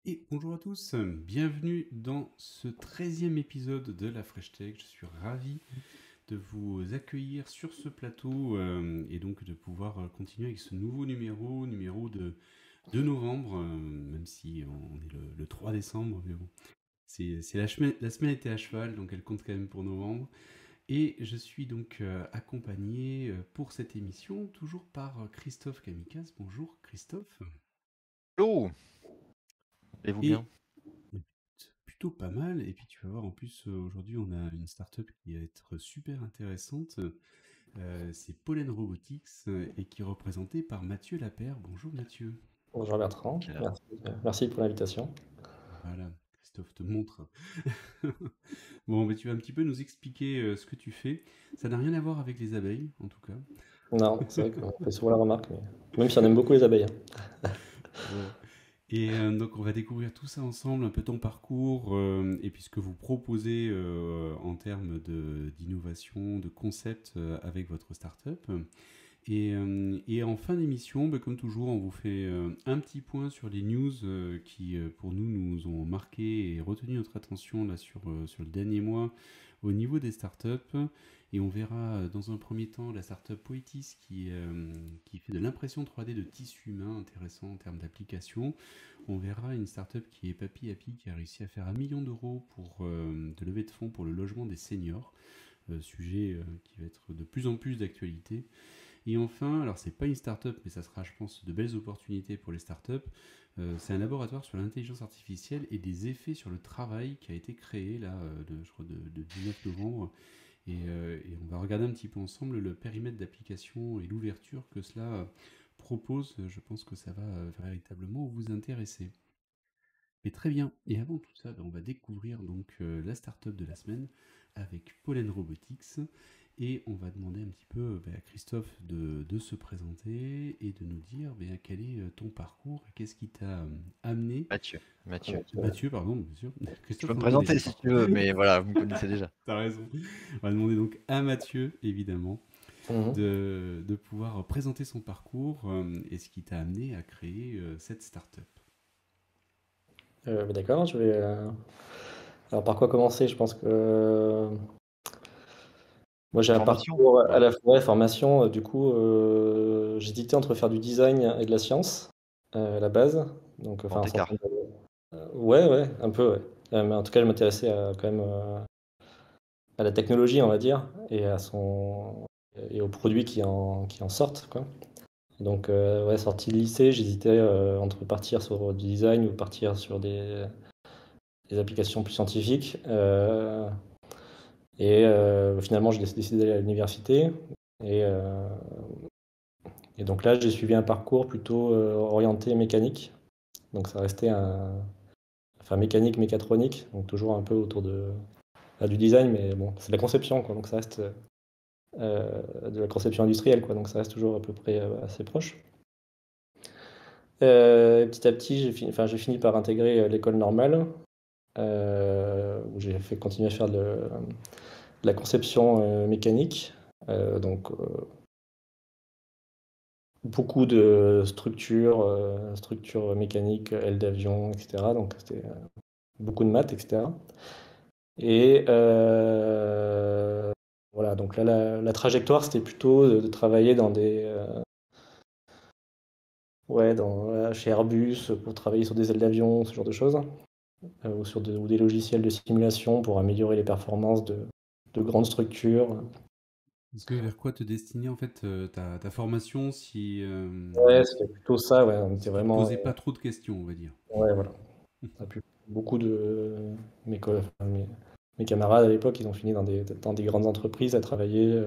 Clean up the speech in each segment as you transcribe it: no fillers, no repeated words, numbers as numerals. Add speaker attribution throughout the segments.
Speaker 1: Et bonjour à tous, bienvenue dans ce 13e épisode de la Fresh Tech. Je suis ravi de vous accueillir sur ce plateau et donc de pouvoir continuer avec ce nouveau numéro de novembre, même si on est le 3 décembre, mais bon, c'est la semaine était à cheval, donc elle compte quand même pour novembre. Et je suis donc accompagné pour cette émission toujours par Christophe Kamikaze. Bonjour Christophe.
Speaker 2: Hello! Allez-vous bien?
Speaker 1: Et plutôt pas mal. Et puis tu vas voir, en plus, aujourd'hui, on a une startup qui va être super intéressante. C'est Pollen Robotics et qui est représentée par Mathieu Lapère. Bonjour Mathieu.
Speaker 3: Bonjour Bertrand,
Speaker 2: Qui est là?
Speaker 3: merci pour l'invitation.
Speaker 1: Voilà, Christophe te montre. Bon, mais tu vas un petit peu nous expliquer ce que tu fais. Ça n'a rien à voir avec les abeilles, en tout cas.
Speaker 3: Non, c'est vrai qu'on fait souvent la remarque, mais même si on aime beaucoup les abeilles.
Speaker 1: Bon. Et donc on va découvrir tout ça ensemble, un peu ton parcours et puis ce que vous proposez en termes d'innovation, de concept avec votre startup. Et en fin d'émission, bah, comme toujours, on vous fait un petit point sur les news qui, pour nous ont marqué et retenu notre attention là, sur le dernier mois au niveau des startups. Et on verra dans un premier temps la startup Poetis qui fait de l'impression 3D de tissus humains intéressant en termes d'application. On verra une startup qui est Papy Happy qui a réussi à faire 1 million d'euros pour de levée de fonds pour le logement des seniors, sujet qui va être de plus en plus d'actualité. Et enfin, alors c'est pas une start-up, mais ça sera, je pense, de belles opportunités pour les start-up. C'est un laboratoire sur l'intelligence artificielle et des effets sur le travail qui a été créé là, je crois, de 19 novembre. Et on va regarder un petit peu ensemble le périmètre d'application et l'ouverture que cela propose. Je pense que ça va véritablement vous intéresser. Mais très bien. Et avant tout ça, ben, on va découvrir donc la start-up de la semaine avec Pollen Robotics. Et on va demander un petit peu ben, à Christophe de se présenter et de nous dire ben, quel est ton parcours et qu'est-ce qui t'a amené.
Speaker 2: Mathieu.
Speaker 1: Mathieu, pardon, bien sûr.
Speaker 2: Je peux
Speaker 1: Christophe,
Speaker 2: me
Speaker 1: on le
Speaker 2: présenter
Speaker 1: connaissait
Speaker 2: si
Speaker 1: pas.
Speaker 2: tu veux, mais voilà, vous me connaissez déjà.
Speaker 1: T'as raison. On va demander donc à Mathieu, évidemment,
Speaker 3: Mhm.
Speaker 1: de pouvoir présenter son parcours et ce qui t'a amené à créer cette start-up.
Speaker 3: D'accord, alors par quoi commencer? Je pense que moi j'ai un
Speaker 2: Formation?
Speaker 3: parcours à
Speaker 2: Ouais.
Speaker 3: la fois formation, du coup j'hésitais entre faire du design et de la science à la base. Donc
Speaker 2: Grand
Speaker 3: enfin un certain
Speaker 2: écart.
Speaker 3: ouais, ouais, un peu, ouais. Mais en tout cas je m'intéressais quand même à la technologie, on va dire, et aux produits qui en sortent, quoi. Donc, ouais, sorti de lycée, j'hésitais entre partir sur du design ou partir sur des applications plus scientifiques. Finalement, j'ai décidé d'aller à l'université. Et, euh, et donc là, j'ai suivi un parcours plutôt orienté mécanique. Donc, ça restait enfin, mécanique, mécatronique. Donc, toujours un peu autour du design, mais bon, c'est de la conception, quoi. Donc, ça reste de la conception industrielle, quoi. Donc, ça reste toujours à peu près assez proche. Petit à petit, j'ai fini par intégrer l'école normale, où j'ai fait continuer à faire de la conception mécanique. Donc, beaucoup de structures mécaniques, ailes d'avion, etc. Donc, c'était beaucoup de maths, etc. Et voilà, donc là, la trajectoire, c'était plutôt de travailler chez Airbus pour travailler sur des ailes d'avion, ce genre de choses. Ou des logiciels de simulation pour améliorer les performances de grandes structures.
Speaker 1: Est-ce que vers quoi te destiner en fait ta formation
Speaker 3: Ouais, c'était plutôt ça, ouais, on était
Speaker 1: si tu te
Speaker 3: vraiment.
Speaker 1: posais pas trop de questions, on va dire.
Speaker 3: Ouais, voilà. On a pu- Beaucoup de enfin, mes camarades à l'époque, ils ont fini dans des grandes entreprises à travailler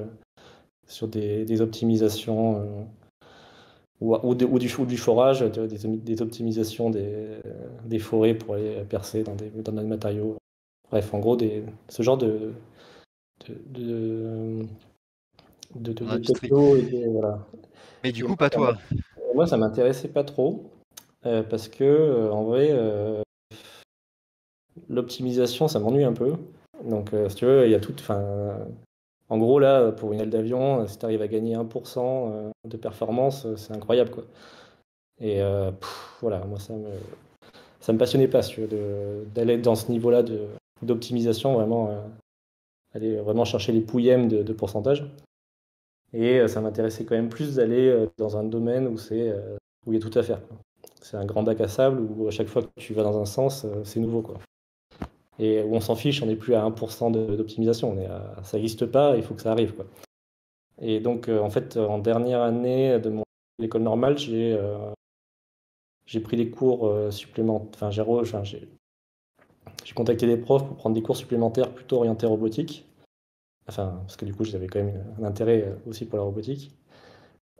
Speaker 3: sur des optimisations ou du forage, tu vois, des optimisations des forêts pour aller percer dans des matériaux. Bref, en gros, ce genre de, de,
Speaker 2: En
Speaker 3: de
Speaker 2: industrie.
Speaker 3: techno voilà.
Speaker 2: Mais du
Speaker 3: Et
Speaker 2: coup, pas toi.
Speaker 3: moi, ça m'intéressait pas trop parce que en vrai, l'optimisation, ça m'ennuie un peu. Donc, si tu veux, il y a tout. Enfin, en gros, là, pour une aile d'avion, si tu arrives à gagner 1% de performance, c'est incroyable, quoi. Et voilà, moi, ça me passionnait pas, si tu veux, d'aller dans ce niveau-là d'optimisation, vraiment, aller vraiment chercher les pouillèmes de pourcentage. Et ça m'intéressait quand même plus d'aller dans un domaine où il y a tout à faire, quoi. C'est un grand bac à sable où à chaque fois que tu vas dans un sens, c'est nouveau, quoi. Et où on s'en fiche, on n'est plus à 1% d'optimisation, ça n'existe pas, il faut que ça arrive, quoi. Et donc, en fait, en dernière année de l'école normale, j'ai pris des cours supplémentaires. J'ai contacté des profs pour prendre des cours supplémentaires plutôt orientés robotique. Enfin, parce que du coup, j'avais quand même un intérêt aussi pour la robotique.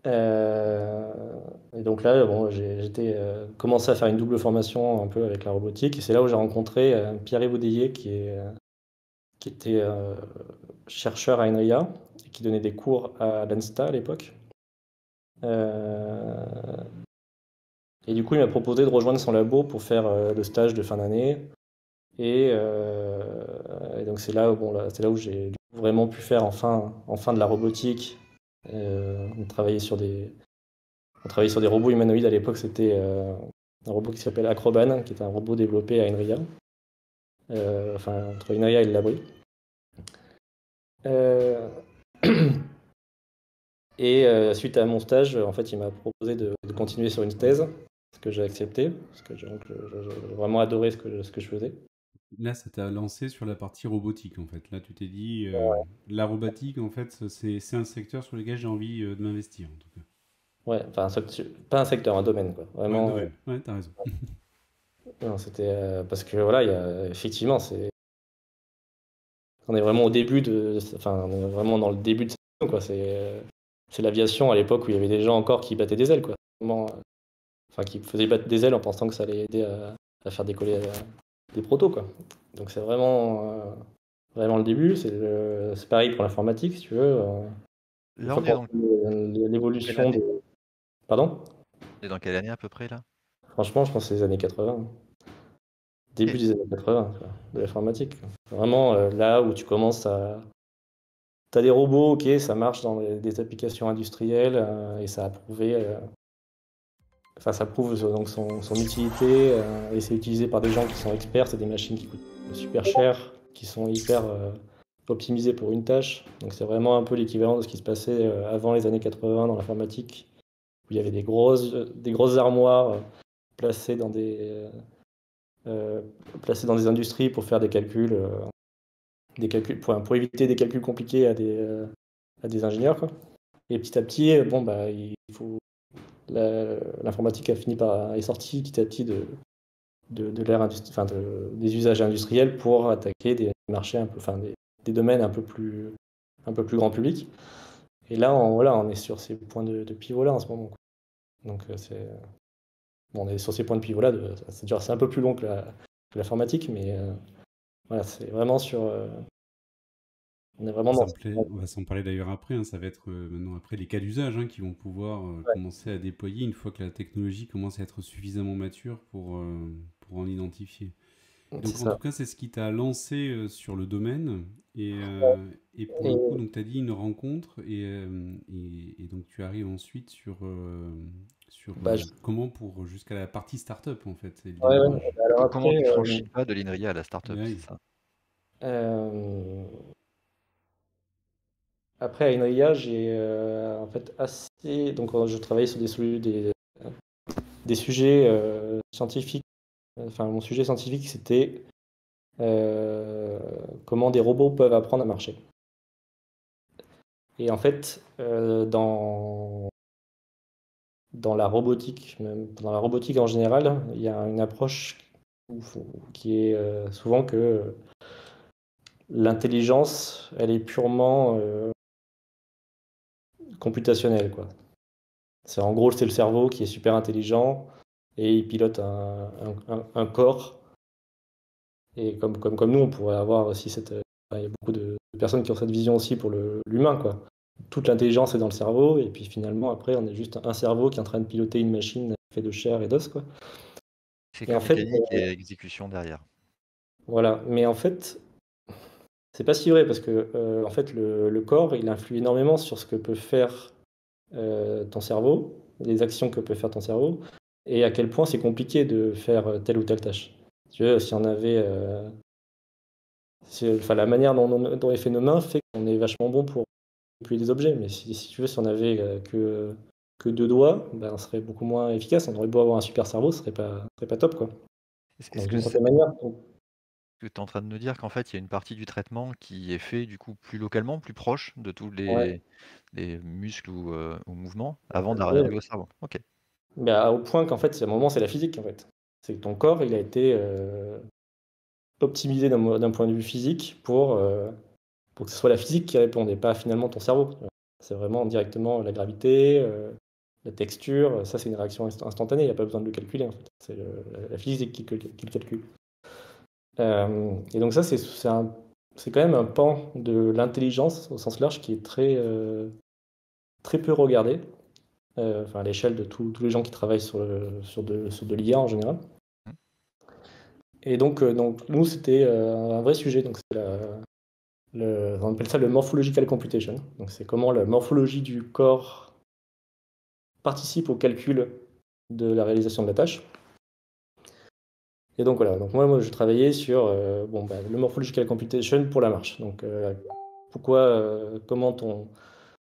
Speaker 3: Et donc là, bon, j'étais commencé à faire une double formation un peu avec la robotique. Et c'est là où j'ai rencontré Pierre Eboudeillé, qui était chercheur à INRIA et qui donnait des cours à l'ENSTA à l'époque. Et du coup, il m'a proposé de rejoindre son labo pour faire le stage de fin d'année. Et donc c'est là, c'est là où j'ai vraiment pu faire enfin de la robotique. On travaillait sur des robots humanoïdes à l'époque. C'était un robot qui s'appelle Acroban, qui est un robot développé à INRIA, enfin entre INRIA et le Labri. Euh, Et suite à mon stage, en fait, il m'a proposé de continuer sur une thèse, ce que j'ai accepté, parce que j'ai vraiment adoré ce que je faisais.
Speaker 1: Là, ça t'a lancé sur la partie robotique, en fait. Là, tu t'es dit, la robotique, en fait, c'est un secteur sur lequel j'ai envie de m'investir, en tout cas.
Speaker 3: Ouais, enfin, pas un secteur, un domaine, quoi.
Speaker 1: Ouais,
Speaker 3: Vraiment,
Speaker 1: domaine. Ouais, t'as raison.
Speaker 3: non, c'était parce que voilà, effectivement, on est vraiment au début enfin, on est vraiment dans le début de ça, quoi. C'est l'aviation à l'époque où il y avait des gens encore qui battaient des ailes, quoi. Vraiment, enfin, qui faisaient battre des ailes en pensant que ça allait aider à faire décoller des protos, quoi. Donc c'est vraiment le début. C'est pareil pour l'informatique, si tu veux. Une
Speaker 2: Là,
Speaker 3: fois
Speaker 2: on est
Speaker 3: qu'on
Speaker 2: dans
Speaker 3: fait
Speaker 2: quelle
Speaker 3: l'évolution
Speaker 2: année?
Speaker 3: Pardon?
Speaker 2: On est dans quelle année à peu près là?
Speaker 3: Franchement, je pense que c'est les années 80. Début
Speaker 2: Ok.
Speaker 3: des années 80, quoi, de l'informatique. Vraiment, là où tu commences à... T'as des robots, ok, ça marche dans des applications industrielles, et ça a prouvé... Enfin, ça prouve donc son utilité, et c'est utilisé par des gens qui sont experts. C'est des machines qui coûtent super cher, qui sont hyper optimisées pour une tâche. Donc c'est vraiment un peu l'équivalent de ce qui se passait avant les années 80 dans l'informatique, où il y avait des grosses armoires placées dans placées dans des industries pour faire des calculs pour éviter des calculs compliqués à des ingénieurs, quoi. Et petit à petit, bon, bah, il faut l'informatique est sortie petit à petit de l'ère enfin des usages industriels pour attaquer des marchés un peu, enfin des domaines un peu plus grand public. Et là, voilà, on est sur ces points de pivot là en ce moment, quoi. Donc bon, on est sur ces points de pivot là. C'est un peu plus long que l'informatique, mais voilà, c'est vraiment on est vraiment
Speaker 1: Ça
Speaker 3: dans.
Speaker 1: me plaît. On va s'en parler d'ailleurs après, hein. Ça va être maintenant après les cas d'usage, hein, qui vont pouvoir commencer à déployer une fois que la technologie commence à être suffisamment mature pour en identifier.
Speaker 3: C'est
Speaker 1: Donc en
Speaker 3: ça.
Speaker 1: tout cas, c'est ce qui t'a lancé sur le domaine. Et pour le coup,
Speaker 3: Et
Speaker 1: donc tu as dit une rencontre et donc tu arrives ensuite sur
Speaker 3: bah,
Speaker 1: comment pour jusqu'à la partie start-up en fait, et le
Speaker 3: ouais, ouais.
Speaker 1: démarrage.
Speaker 3: Alors
Speaker 2: Comment
Speaker 3: après,
Speaker 2: tu franchis le pas de l'INRIA à la
Speaker 1: Ouais,
Speaker 2: startup, c'est
Speaker 1: oui.
Speaker 2: ça?
Speaker 3: euh, après à Inria, j'ai en fait assez. Donc je travaillais sur des sujets scientifiques. Enfin, mon sujet scientifique, c'était comment des robots peuvent apprendre à marcher. Et en fait, dans la robotique, même dans la robotique en général, il y a une approche qui est souvent que l'intelligence, elle est purement computationnelle, quoi. En gros, c'est le cerveau qui est super intelligent et il pilote un corps. Et comme nous, on pourrait avoir aussi il y a beaucoup de personnes qui ont cette vision aussi pour l'humain, quoi. Toute l'intelligence est dans le cerveau, et puis finalement, après, on est juste un cerveau qui est en train de piloter une machine faite de chair et d'os, quoi.
Speaker 2: C'est
Speaker 3: Et
Speaker 2: que
Speaker 3: en fait,
Speaker 2: mécanique et exécution derrière.
Speaker 3: voilà. Mais en fait, c'est pas si vrai parce que en fait, le corps, il influe énormément sur ce que peut faire ton cerveau, les actions que peut faire ton cerveau. et à quel point c'est compliqué de faire telle ou telle tâche. Si tu veux, si on avait, enfin, la manière dont est fait nos mains fait qu'on est vachement bon pour manipuler des objets, mais si tu veux, si on avait que deux doigts, ben, on serait beaucoup moins efficace. On aurait beau avoir un super cerveau, ce serait pas top, quoi.
Speaker 2: Est-ce
Speaker 3: Donc
Speaker 2: que
Speaker 3: d'une certaine manière,
Speaker 2: tu es en train de me dire qu'en fait, il y a une partie du traitement qui est fait du coup plus localement, plus proche de tous
Speaker 3: ouais,
Speaker 2: les muscles ou mouvements avant
Speaker 3: oui,
Speaker 2: d'arriver au cerveau? OK.
Speaker 3: mais au point qu'en fait, à un moment, c'est la physique, en fait. C'est que ton corps, il a été optimisé d'un point de vue physique pour que ce soit la physique qui réponde et pas finalement ton cerveau. C'est vraiment directement la gravité, la texture, ça c'est une réaction instantanée, il n'y a pas besoin de le calculer en fait. C'est la physique qui le calcule. Et donc ça c'est quand même un pan de l'intelligence au sens large qui est très peu regardé, enfin à l'échelle de tous les gens qui travaillent sur de l'IA en général.
Speaker 2: Mmh.
Speaker 3: Et donc nous c'était un vrai sujet, donc c'est on appelle ça le morphological computation. Donc c'est comment la morphologie du corps participe au calcul de la réalisation de la tâche. Et donc voilà, donc moi je travaillais sur le morphological computation pour la marche. Donc comment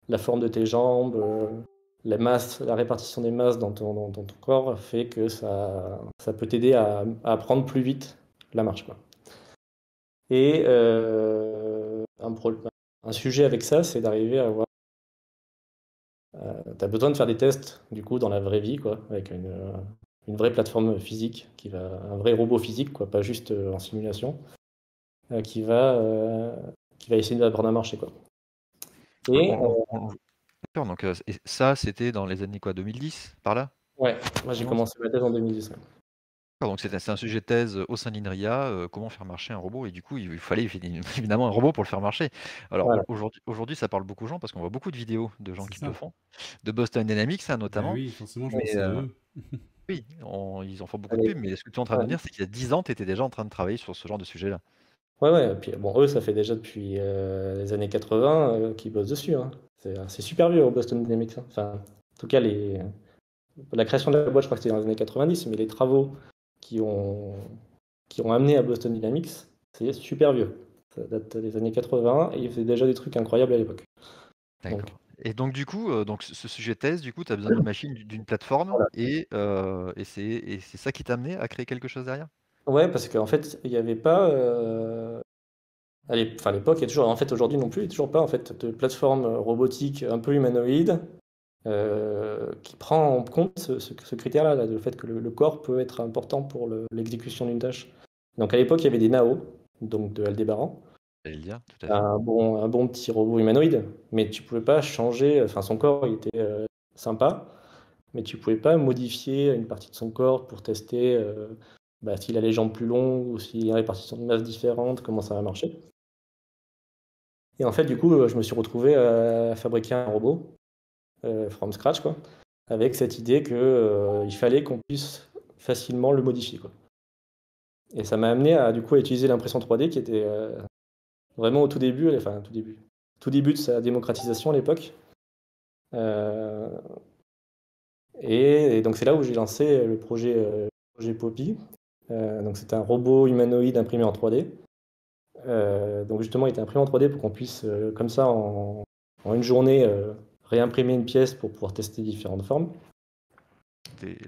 Speaker 3: la forme de tes jambes, la masse, la répartition des masses dans ton corps fait que ça peut t'aider à apprendre plus vite la marche, quoi. Et un sujet avec ça, c'est d'arriver à avoir. Tu as besoin de faire des tests, du coup, dans la vraie vie, quoi, avec une vraie plateforme physique, un vrai robot physique, quoi, pas juste en simulation, euh, qui va, euh, qui va essayer d'apprendre à marcher, quoi. Et
Speaker 2: D'accord, donc et ça, c'était dans les années quoi, 2010, par là?
Speaker 3: ouais, moi j'ai
Speaker 2: Comment c
Speaker 3: commencé ma thèse en 2010. Ouais.
Speaker 2: D'accord, donc c'est un sujet de thèse, au sein de l'INRIA, comment faire marcher un robot et du coup, il fallait évidemment un robot pour le faire marcher. Alors
Speaker 3: Voilà.
Speaker 2: aujourd'hui, ça parle beaucoup aux gens parce qu'on voit beaucoup de vidéos de gens
Speaker 1: C'est
Speaker 2: qui le
Speaker 1: ça.
Speaker 2: font, de Boston Dynamics, hein,
Speaker 1: Ben
Speaker 2: notamment,
Speaker 1: oui, forcément, je
Speaker 2: mais
Speaker 1: pensais à eux.
Speaker 2: oui, ils en font beaucoup de
Speaker 3: Allez.
Speaker 2: pubs, mais ce que tu es en train de
Speaker 3: Ouais.
Speaker 2: me dire, c'est qu'il y a 10 ans, tu étais déjà en train de travailler sur ce genre de sujet-là?
Speaker 3: Ouais, ouais, et puis bon, eux, ça fait déjà depuis les années 80 qu'ils bossent dessus, hein. C'est super vieux au Boston Dynamics, hein. Enfin, en tout cas, la création de la boîte, je crois que c'était dans les années 90, mais les travaux qui ont, qui ont amené à Boston Dynamics, c'est super vieux. Ça date des années 80 et il faisait déjà des trucs incroyables à l'époque. Donc,
Speaker 2: D'accord et donc du coup, donc ce sujet de thèse, du coup, tu as besoin d'une machine, d'une plateforme
Speaker 3: voilà.
Speaker 2: et c'est ça qui t'a amené à créer quelque chose derrière?
Speaker 3: Ouais, parce qu'en fait, il n'y avait pas, enfin, à l'époque, et toujours, en fait, aujourd'hui non plus, il n'y a toujours pas en fait, de plateforme robotique un peu humanoïde qui prend en compte ce critère-là, là, le fait que le corps peut être important pour l'exécution d'une tâche. Donc à l'époque, il y avait des NAO, donc de Aldébaran,
Speaker 2: J'allais le dire, tout à fait.
Speaker 3: un bon petit robot humanoïde, mais tu pouvais pas changer, enfin son corps il était sympa, mais tu pouvais pas modifier une partie de son corps pour tester s'il a les jambes plus longues ou s'il y a une répartition de masse différente, comment ça va marcher. Et en fait, du coup, je me suis retrouvé à fabriquer un robot from scratch, quoi, avec cette idée que il fallait qu'on puisse facilement le modifier, quoi. Et ça m'a amené à, du coup, à utiliser l'impression 3D qui était vraiment au tout début, enfin tout début de sa démocratisation à l'époque. Euh, et donc c'est là où j'ai lancé le projet Poppy. Donc c'était un robot humanoïde imprimé en 3D. Donc justement, il était imprimé en 3D pour qu'on puisse, comme ça, en une journée, réimprimer une pièce pour pouvoir tester différentes formes.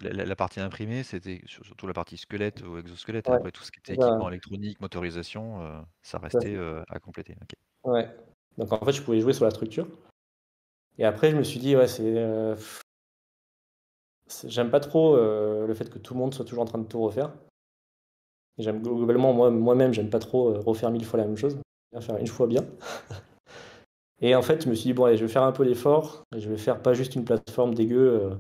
Speaker 2: La partie imprimée, c'était surtout la partie squelette ou exosquelette et
Speaker 3: Ouais,
Speaker 2: après tout ce qui était
Speaker 3: voilà,
Speaker 2: équipement électronique, motorisation, ça
Speaker 3: tout à
Speaker 2: restait,
Speaker 3: fait.
Speaker 2: à compléter. OK.
Speaker 3: Ouais. Donc en fait, je pouvais jouer sur la structure. Et après, je me suis dit, ouais, j'aime pas trop le fait que tout le monde soit toujours en train de tout refaire. Et j'aime globalement, moi-même, j'aime pas trop refaire 1000 fois la même chose. Bien faire une fois bien. Et en fait, je me suis dit, bon, allez, je vais faire un peu l'effort. Et je vais faire pas juste une plateforme dégueu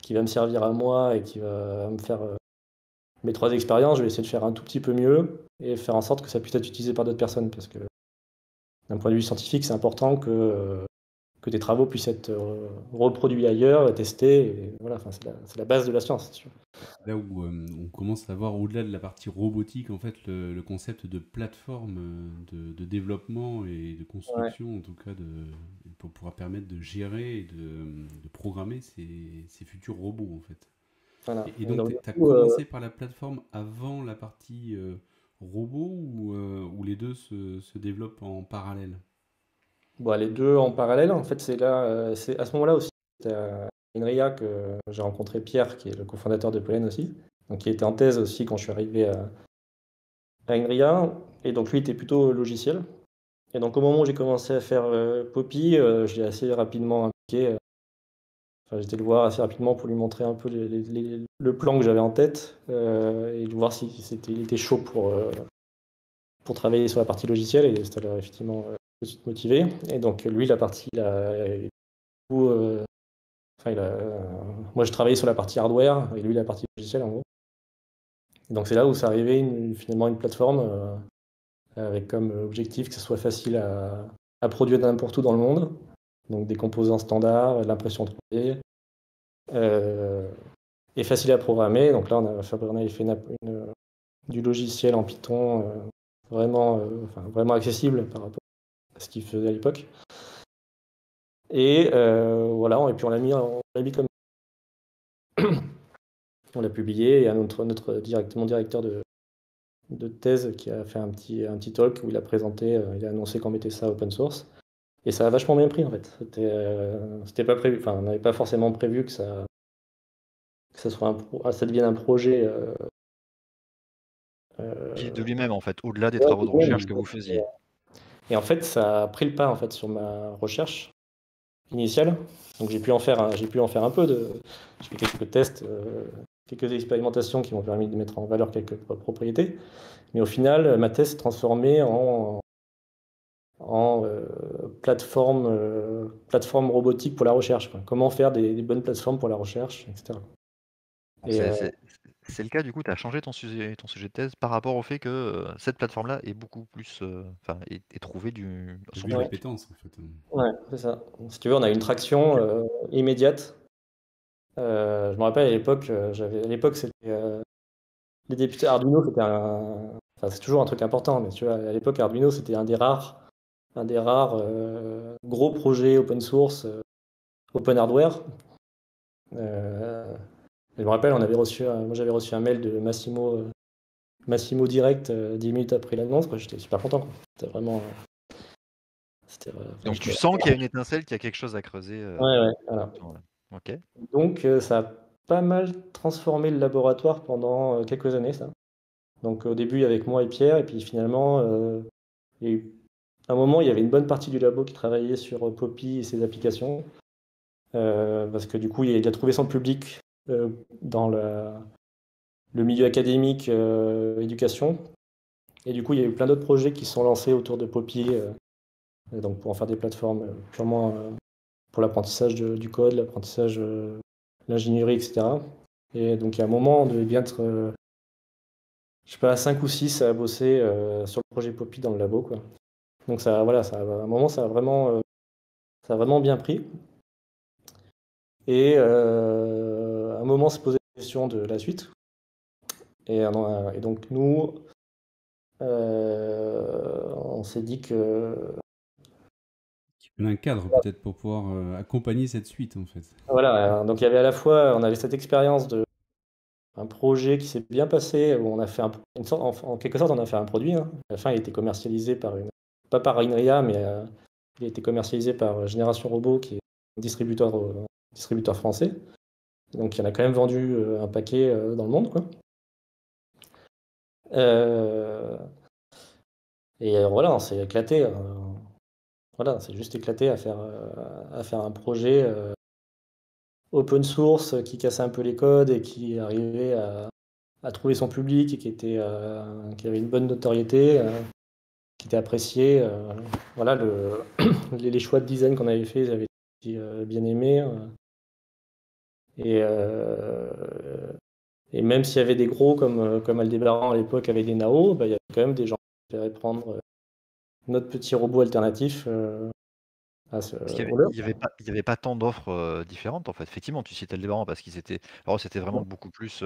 Speaker 3: qui va me servir à moi et qui va me faire mes 3 expériences. Je vais essayer de faire un tout petit peu mieux et faire en sorte que ça puisse être utilisé par d'autres personnes. Parce que d'un point de vue scientifique, c'est important que tes travaux puissent être reproduits ailleurs, testés. Et voilà, enfin, c'est la base de la science, c'est sûr.
Speaker 1: Là où on commence à voir au-delà de la partie robotique, en fait, le concept de plateforme de développement et de
Speaker 3: Ouais.
Speaker 1: construction, en tout cas, pour pouvoir permettre de gérer et de programmer ces futurs robots, en fait.
Speaker 3: Voilà.
Speaker 1: Et
Speaker 3: Et
Speaker 1: donc,
Speaker 3: donc,
Speaker 1: tu
Speaker 3: du
Speaker 1: as
Speaker 3: coup,
Speaker 1: commencé par la plateforme avant la partie robot ou les deux se développent en parallèle?
Speaker 3: bon, les deux en parallèle, en fait, c'est là, c'est à ce moment-là aussi, c'était à INRIA que j'ai rencontré Pierre, qui est le cofondateur de Pollen aussi, donc qui était en thèse aussi quand je suis arrivé à INRIA. Et donc lui était plutôt logiciel. Et donc au moment où j'ai commencé à faire Poppy, je l'ai assez rapidement impliqué. Enfin, j'étais le voir assez rapidement pour lui montrer un peu le plan que j'avais en tête et de voir si il était chaud pour travailler sur la partie logicielle. Et ça l'a effectivement tout de suite motivé. Et donc lui, la partie, coup, enfin, moi, je travaillais sur la partie hardware et lui la partie logicielle en gros. Et donc c'est là où c'est arrivé finalement une plateforme avec comme objectif que ce soit facile à produire n'importe où dans le monde. Donc des composants standards, de l'impression 3D, et facile à programmer. Donc là, on avait fait du logiciel en Python vraiment, enfin, vraiment accessible par rapport à ce qu'il faisait à l'époque. Et voilà, et puis on l'a mis comme on l'a publié, et mon directeur de thèse qui a fait un petit talk où il a présenté, il a annoncé qu'on mettait ça open source. Et ça a vachement bien pris en fait. C'était pas prévu, enfin on n'avait pas forcément prévu que ça soit ça devienne un projet.
Speaker 2: Vive de lui-même, en fait, au-delà des
Speaker 3: Ouais,
Speaker 2: travaux de recherche que vous faisiez.
Speaker 3: et en fait, ça a pris le pas en fait sur ma recherche initiale. Donc j'ai pu en faire un peu j'ai fait quelques tests, quelques expérimentations qui m'ont permis de mettre en valeur quelques propriétés. Mais au final, ma thèse s'est transformée en plateforme robotique pour la recherche, quoi. Comment faire des bonnes plateformes pour la recherche, etc.
Speaker 2: Donc
Speaker 3: Et
Speaker 2: c'est le cas, du coup, tu as changé ton sujet de thèse par rapport au fait que cette plateforme-là est beaucoup plus, enfin, est trouvée son
Speaker 1: Vu
Speaker 2: public.
Speaker 1: l'appétence, en fait.
Speaker 3: ouais, c'est ça. Si tu veux, on a une traction immédiate. Je me rappelle à l'époque, c'était les députés Arduino, enfin, c'est toujours un truc important, mais tu vois, à l'époque Arduino, c'était un des rares gros projets open source, open hardware. Je me rappelle, moi j'avais reçu un mail de Massimo direct 10 minutes après l'annonce, quoi. J'étais super content, quoi. C'était vraiment. Enfin,
Speaker 2: Donc tu sens qu'il y a une étincelle, qu'il y a quelque chose à creuser.
Speaker 3: Ouais, ouais, voilà.
Speaker 2: Ok.
Speaker 3: Donc ça a pas mal transformé le laboratoire pendant quelques années, ça. Donc au début avec moi et Pierre, et puis finalement, il y a eu un moment, il y avait une bonne partie du labo qui travaillait sur Poppy et ses applications, parce que du coup, il a trouvé son public dans le milieu académique, éducation. Et du coup, il y a eu plein d'autres projets qui se sont lancés autour de Poppy, donc pour en faire des plateformes purement pour l'apprentissage du code, l'apprentissage, l'ingénierie, etc. Et donc, il y a un moment, on devait bien être, je sais pas, 5 ou 6 à bosser sur le projet Poppy dans le labo, quoi. Donc, voilà, à un moment, ça a vraiment bien pris. Et à un moment, se posait la question de la suite. Et donc, nous, on s'est dit que
Speaker 1: Un cadre, peut-être, pour pouvoir accompagner cette suite, en fait.
Speaker 3: voilà, donc il y avait à la fois, on avait cette expérience de un projet qui s'est bien passé, où on a fait en quelque sorte, on a fait un produit, hein. À la fin, il a été commercialisé pas par Inria, mais il a été commercialisé par Génération Robot, qui est un distributeur français. Donc, il y en a quand même vendu un paquet dans le monde, quoi. Euh, et voilà, on s'est éclaté. Voilà, on s'est juste éclaté à faire un projet open source qui cassait un peu les codes et qui arrivait à trouver son public et qui avait une bonne notoriété, qui était apprécié. Voilà, les choix de design qu'on avait fait, ils avaient été bien aimés. Et, euh, et même s'il y avait des gros comme Aldébaran à l'époque avec des Nao, bah, il y avait quand même des gens qui préféraient prendre notre petit robot alternatif
Speaker 2: Parce qu'il
Speaker 3: au leur.
Speaker 2: y avait pas tant d'offres différentes, en fait. Effectivement, tu citais le débarras parce qu'ils étaient. Alors, c'était vraiment beaucoup plus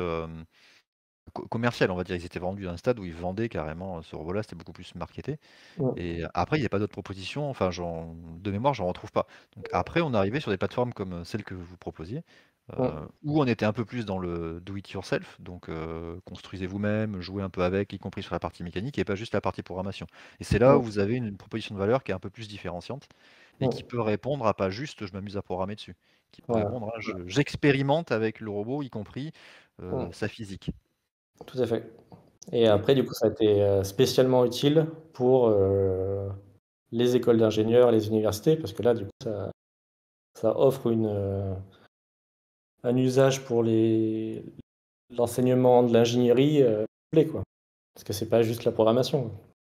Speaker 2: commercial, on va dire. Ils étaient vendus à un stade où ils vendaient carrément ce robot-là, c'était beaucoup plus marketé.
Speaker 3: Ouais.
Speaker 2: Et après, il n'y a pas d'autres propositions. Enfin, de mémoire, j'en retrouve pas. Donc après, on est arrivé sur des plateformes comme celle que vous proposiez, Où on était un peu plus dans le do it yourself, donc construisez vous-même, jouez un peu avec, y compris sur la partie mécanique et pas juste la partie programmation. Et c'est là où vous avez une proposition de valeur qui est un peu plus différenciante et qui peut répondre à pas juste je m'amuse à programmer dessus, qui peut
Speaker 3: Voilà.
Speaker 2: répondre à j'expérimente avec le robot, y compris sa physique.
Speaker 3: Tout à fait. Et après, du coup, ça a été spécialement utile pour les écoles d'ingénieurs, les universités, parce que là, du coup, ça offre un usage pour l'enseignement de l'ingénierie complet, quoi. Parce que c'est pas juste la programmation.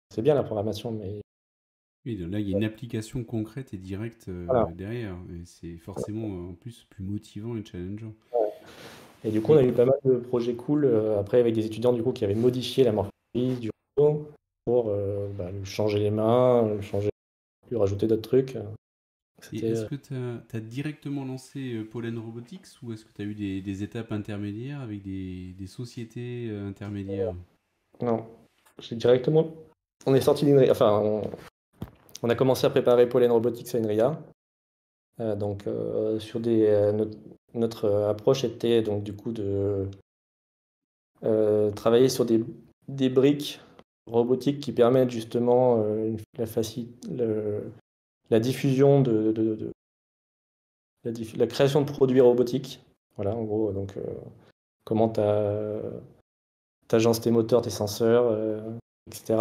Speaker 3: C'est bien la programmation, mais
Speaker 1: Oui, donc là, il y a une application concrète et directe
Speaker 3: voilà.
Speaker 1: derrière. Et c'est forcément en plus plus motivant et challengeant.
Speaker 3: Et du coup, on a eu pas mal de projets cool après avec des étudiants du coup qui avaient modifié la morphologie du robot pour lui changer les mains, lui rajouter d'autres trucs.
Speaker 1: Et
Speaker 3: C'était
Speaker 1: est-ce que tu as directement lancé Pollen Robotics ou est-ce que tu as eu des étapes intermédiaires avec des sociétés intermédiaires?
Speaker 3: non, j'ai directement. On est sorti d'INRIA, enfin, on a commencé à préparer Pollen Robotics à INRIA. Donc, notre approche était donc du coup de travailler sur des briques robotiques qui permettent justement la diffusion la création de produits robotiques. Voilà, en gros, donc comment tu agences tes moteurs, tes senseurs, etc.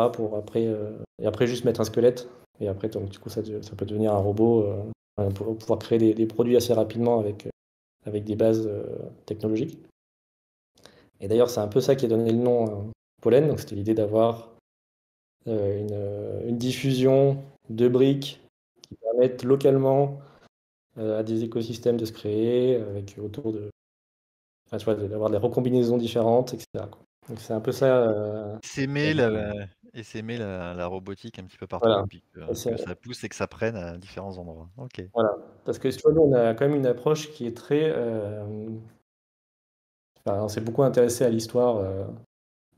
Speaker 3: Et après juste mettre un squelette. Et après, donc, du coup, ça peut devenir un robot pour pouvoir créer des produits assez rapidement avec des bases technologiques. Et d'ailleurs, c'est un peu ça qui a donné le nom Pollen. Donc, c'était l'idée d'avoir une diffusion de briques qui permettent localement à des écosystèmes de se créer avec autour de, enfin, tu vois, d'avoir des recombinaisons différentes, etc., quoi. Donc c'est un peu ça.
Speaker 2: S'aimer la robotique un petit peu partout
Speaker 3: Voilà.
Speaker 2: et puis
Speaker 3: Et
Speaker 2: que ça pousse et que ça prenne à différents endroits. OK.
Speaker 3: voilà. Parce que si tu vois, nous, on a quand même une approche qui est très. Enfin, on s'est beaucoup intéressé à l'histoire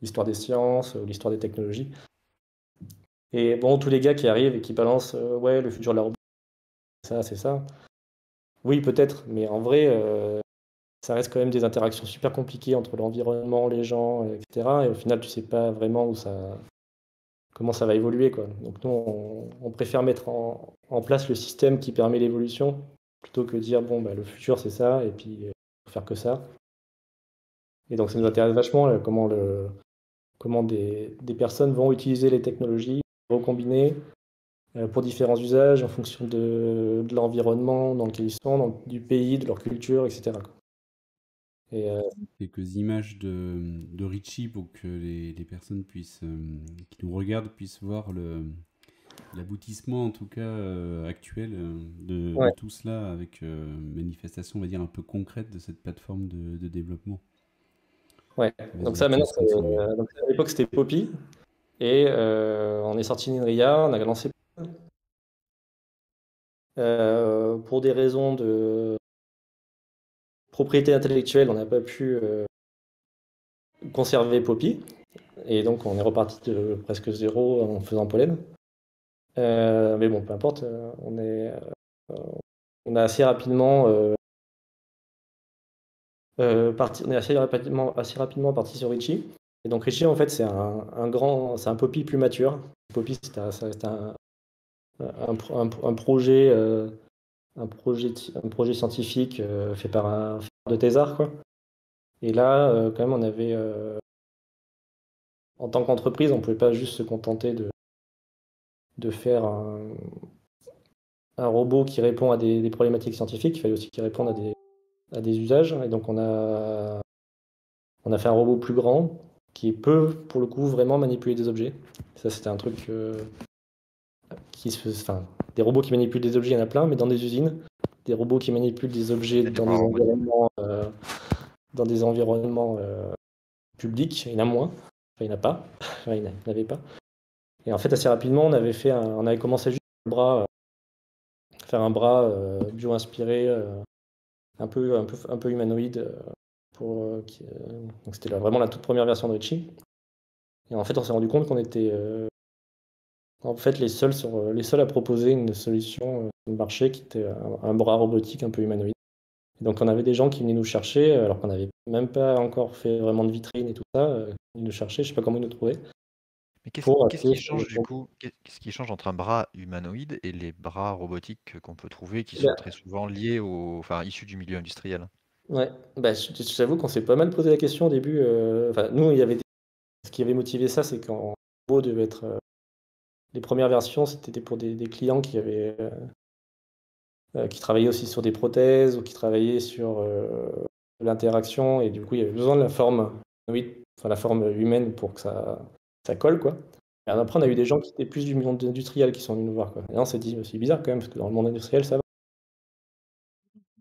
Speaker 3: des sciences, l'histoire des technologies. Et bon, tous les gars qui arrivent et qui balancent, ouais, le futur de la robotique, c'est ça. Oui, peut-être, mais en vrai, ça reste quand même des interactions super compliquées entre l'environnement, les gens, etc. Et au final, tu sais pas vraiment comment ça va évoluer, quoi. Donc nous, on préfère mettre en place le système qui permet l'évolution, plutôt que dire, bon, bah, le futur, c'est ça, et puis faut faire que ça. Et donc ça nous intéresse vachement comment des personnes vont utiliser les technologies, recombiner pour différents usages en fonction de l'environnement dans lequel ils sont, du pays, de leur culture, etc., quoi. Et
Speaker 1: Quelques images de Richie pour que les personnes qui nous regardent puissent voir l'aboutissement en tout cas actuel de
Speaker 3: ouais,
Speaker 1: tout cela avec manifestation on va dire un peu concrète de cette plateforme de développement.
Speaker 3: ouais. Donc
Speaker 1: Vas-y,
Speaker 3: ça,
Speaker 1: je te
Speaker 3: maintenant,
Speaker 1: laisse continuer.
Speaker 3: donc, à l'époque, c'était Poppy. Et on est sorti d'INRIA, on a lancé pour des raisons de propriété intellectuelle, on n'a pas pu conserver Poppy. Et donc on est reparti de presque zéro en faisant Pollen. Mais bon, peu importe, on a assez rapidement on est assez rapidement parti sur Richie. Et donc Richie, en fait, c'est un Poppy plus mature. Poppy, c'est un projet, un projet scientifique fait par un de thésard, quoi. Et là, quand même, en tant qu'entreprise, on ne pouvait pas juste se contenter de faire un robot qui répond à des problématiques scientifiques. Il fallait aussi qu'il réponde à des usages. Et donc, on a fait un robot plus grand qui peut, pour le coup, vraiment manipuler des objets. Ça, c'était un truc qui se faisait. Enfin, des robots qui manipulent des objets, il y en a plein, mais dans des usines. Des robots qui manipulent des objets
Speaker 2: Et des bras robotiques.
Speaker 3: dans des environnements publics, il y en a moins. Enfin, il n'y en a pas. Enfin, il n'y en avait pas. Et en fait, assez rapidement, on avait commencé juste faire un bras bio-inspiré, un peu humanoïde. Donc c'était vraiment la toute première version de Richie. Et en fait, on s'est rendu compte qu'on était en fait les seuls à proposer une solution sur le marché qui était un bras robotique un peu humanoïde. Donc on avait des gens qui venaient nous chercher, alors qu'on n'avait même pas encore fait vraiment de vitrine et tout ça, ils nous cherchaient, je sais pas comment ils nous trouvaient,
Speaker 2: Mais qu'est-ce
Speaker 3: pour
Speaker 2: qu'est-ce
Speaker 3: acheter
Speaker 2: qui change du coup? Qu'est-ce qui change entre un bras humanoïde et les bras robotiques qu'on peut trouver, qui sont très souvent liés enfin issus du milieu industriel?
Speaker 3: Ouais, bah, je t'avoue qu'on s'est pas mal posé la question au début. Enfin, nous, ce qui avait motivé ça, c'est qu'en gros, devait être les premières versions, c'était pour des clients qui travaillaient aussi sur des prothèses ou qui travaillaient sur de l'interaction, et du coup, il y avait besoin de la forme, oui, enfin la forme humaine pour que ça colle, quoi. Et après, on a eu des gens qui étaient plus du monde industriel qui sont venus nous voir, quoi. Et là, on s'est dit, c'est bizarre quand même, parce que dans le monde industriel, ça va.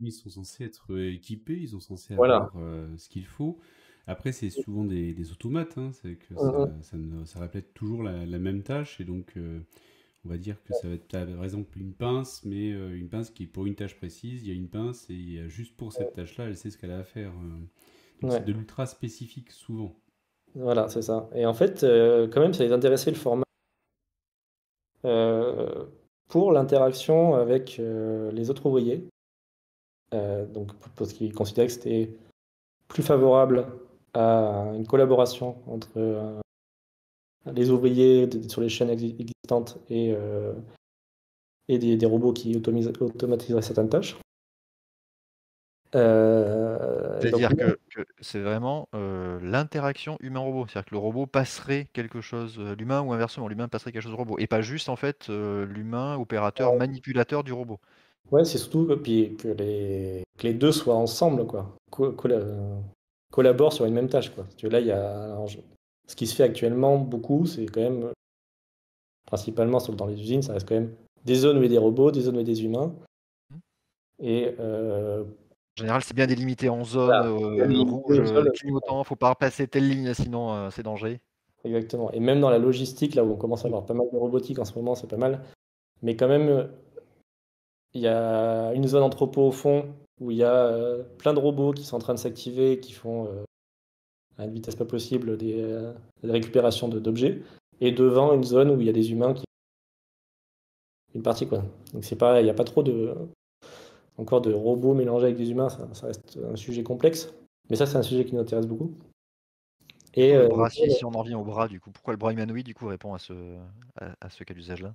Speaker 1: Ils sont censés être équipés, ils sont censés
Speaker 3: Voilà.
Speaker 1: avoir ce qu'il faut. Après, c'est souvent des automates, hein, c'est que
Speaker 3: Mhm.
Speaker 1: ça répète toujours la même tâche, et donc on va dire que ça va être par exemple une pince, mais une pince qui est pour une tâche précise, il y a une pince, et juste pour cette tâche-là, elle sait ce qu'elle a à faire. Donc c'est
Speaker 3: Ouais,
Speaker 1: de l'ultra spécifique souvent.
Speaker 3: voilà, c'est ça. Et en fait, quand même, ça les intéressait le format euh, pour l'interaction avec les autres ouvriers. Donc, parce qu'ils considéraient que c'était plus favorable à une collaboration entre les ouvriers sur les chaînes existantes et des robots qui automatiseraient certaines tâches. Et donc,
Speaker 2: C'est-à-dire que c'est vraiment, l'interaction humain-robot. C'est-à-dire que le robot passerait quelque chose, l'humain, ou inversement, l'humain passerait quelque chose au robot et pas juste en fait, l'humain opérateur manipulateur du robot.
Speaker 3: ouais, c'est surtout puis que les deux soient ensemble, quoi. Collaborent sur une même tâche, quoi. Parce que là, ce qui se fait actuellement beaucoup, c'est quand même, principalement dans les usines, ça reste quand même des zones où il y a des robots, des zones où il y a des humains.
Speaker 2: Mmh.
Speaker 3: Et
Speaker 2: En général, c'est bien délimité en zone,
Speaker 3: voilà, il y a
Speaker 2: rouge,
Speaker 3: une zone.
Speaker 2: clignotant, faut pas passer telle ligne sinon, c'est danger.
Speaker 3: Exactement. Et même dans la logistique, là où on commence à avoir pas mal de robotique en ce moment, c'est pas mal. Mais quand même, il y a une zone entrepôt au fond où il y a plein de robots qui sont en train de s'activer, qui font à une vitesse pas possible des récupérations d'objets. Et devant, une zone où il y a des humains une partie, quoi. Donc c'est pas, il n'y a pas trop encore de robots mélangés avec des humains, ça reste un sujet complexe. Mais ça, c'est un sujet qui nous intéresse beaucoup.
Speaker 2: Du
Speaker 3: Et
Speaker 2: coup, le bras, si on en revient au bras, du coup, pourquoi le bras humanoïde, du coup, répond à ce cas d'usage-là?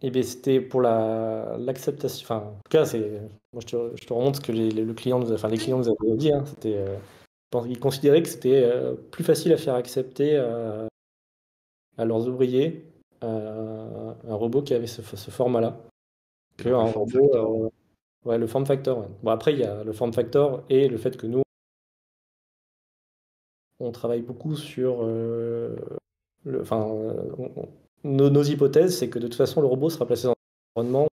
Speaker 3: et ben, c'était pour l'acceptation. Enfin, en tout cas, moi, je te remonte ce que le client enfin, les clients nous avaient dit, hein. C'était, ils considéraient que c'était plus facile à faire accepter à leurs ouvriers un robot qui avait ce format-là
Speaker 2: Et donc
Speaker 3: qu'un
Speaker 2: le form factor.
Speaker 3: robot. Ouais, le form factor. Ouais. Bon, après, il y a le form factor et le fait que nous, on travaille beaucoup sur. Enfin, nos hypothèses, c'est que de toute façon, le robot sera placé dans un environnement.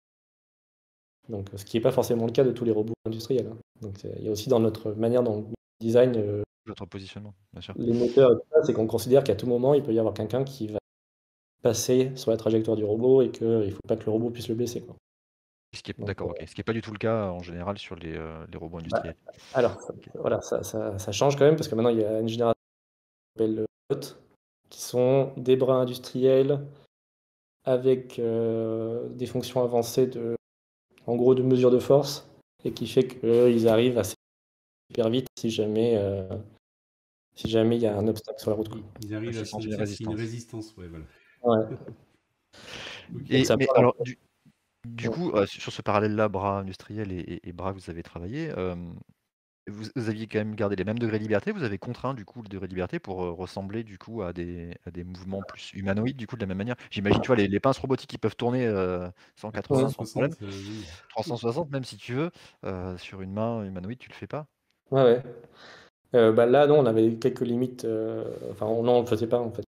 Speaker 3: Donc, ce qui n'est pas forcément le cas de tous les robots industriels, hein. Donc, il y a aussi dans notre manière dont on design
Speaker 2: Votre positionnement, bien sûr.
Speaker 3: les moteurs et tout ça, c'est qu'on considère qu'à tout moment, il peut y avoir quelqu'un qui va passer sur la trajectoire du robot et qu'il ne faut pas que le robot puisse le blesser, quoi.
Speaker 2: Ce qui est
Speaker 3: Donc,
Speaker 2: d'accord, OK. Ce qui est pas du tout le cas en général sur les robots
Speaker 3: bah,
Speaker 2: industriels.
Speaker 3: alors,
Speaker 2: OK.
Speaker 3: voilà, ça change quand même parce que maintenant, il y a une génération qui s'appelle BOT, qui sont des bras industriels avec des fonctions avancées en gros, de mesure de force et qui fait qu'ils arrivent assez super vite si jamais il y a un obstacle sur la route, quoi.
Speaker 1: Ils arrivent à
Speaker 2: Aussi sans une
Speaker 1: sentir s'il y a une
Speaker 2: résistance.
Speaker 1: résistance, ouais, voilà.
Speaker 3: Ouais.
Speaker 1: Ok.
Speaker 3: Donc ça
Speaker 2: Mais
Speaker 3: part
Speaker 2: alors
Speaker 3: dans
Speaker 2: du coup, sur ce parallèle-là, bras industriels et bras que vous avez travaillé, vous aviez quand même gardé les mêmes degrés de liberté? Vous avez contraint du coup le degré de liberté pour, ressembler du coup à des mouvements plus humanoïdes du coup de la même manière? J'imagine, tu vois, les pinces robotiques qui peuvent tourner,
Speaker 1: À
Speaker 2: 180 sans problème,
Speaker 1: 360, oui.
Speaker 2: 360 même si tu veux, sur une main humanoïde, tu le fais pas?
Speaker 3: ouais, ouais. Bah, là, non, on avait quelques limites, enfin, non, on le faisait pas, en fait.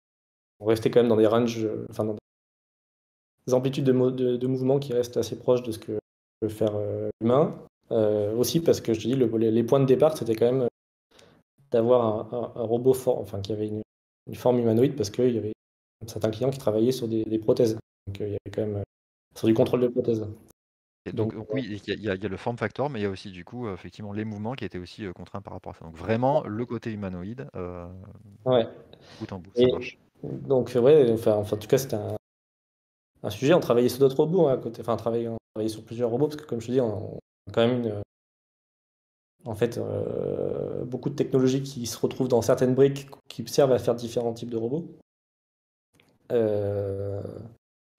Speaker 3: On restait quand même dans des ranges, enfin, dans des amplitudes de mouvement qui restent assez proches de ce que peut faire l'humain. Aussi parce que je te dis, les points de départ, c'était quand même d'avoir un robot fort, enfin, qui avait une forme humanoïde parce qu'il y avait certains clients qui travaillaient sur des prothèses. Donc, il y avait quand même sur du contrôle de prothèses.
Speaker 2: Et
Speaker 3: Donc,
Speaker 2: donc oui, il y a le form factor, mais il y a aussi du coup, effectivement les mouvements qui étaient aussi, contraints par rapport à ça. Donc vraiment le côté humanoïde,
Speaker 3: ouais.
Speaker 2: bout en bout, ça
Speaker 3: Et
Speaker 2: marche.
Speaker 3: donc, ouais, enfin, en tout cas, c'était un sujet. On travaillait sur d'autres robots, hein, à côté. Enfin, on travaillait sur plusieurs robots parce que, comme je te dis, on a quand même En fait, beaucoup de technologies qui se retrouvent dans certaines briques qui servent à faire différents types de robots. Euh,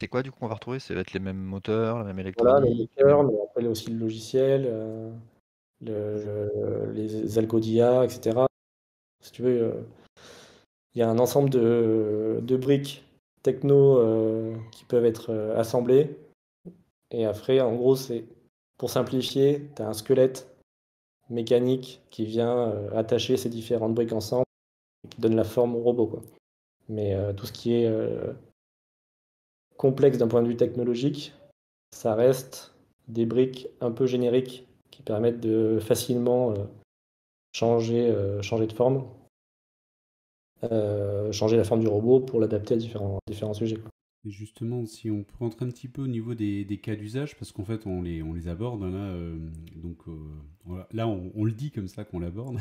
Speaker 2: C'est quoi du coup on va retrouver? Ça va être les mêmes moteurs, la même
Speaker 3: voilà, le
Speaker 2: électronique?
Speaker 3: moteur, mais après il y a aussi le logiciel, les algos d'IA, etc. Si tu veux, il y a un ensemble de briques techno qui peuvent être assemblées. Et après, en gros, c'est pour simplifier, tu as un squelette mécanique qui vient attacher ces différentes briques ensemble et qui donne la forme au robot, quoi. Mais tout ce qui est complexe d'un point de vue technologique, ça reste des briques un peu génériques qui permettent de facilement changer de forme, changer la forme du robot pour l'adapter à différents sujets, quoi.
Speaker 1: Et justement, si on peut rentrer un petit peu au niveau des cas d'usage, parce qu'en fait, on les aborde là, donc voilà. Là, on le dit comme ça qu'on l'aborde.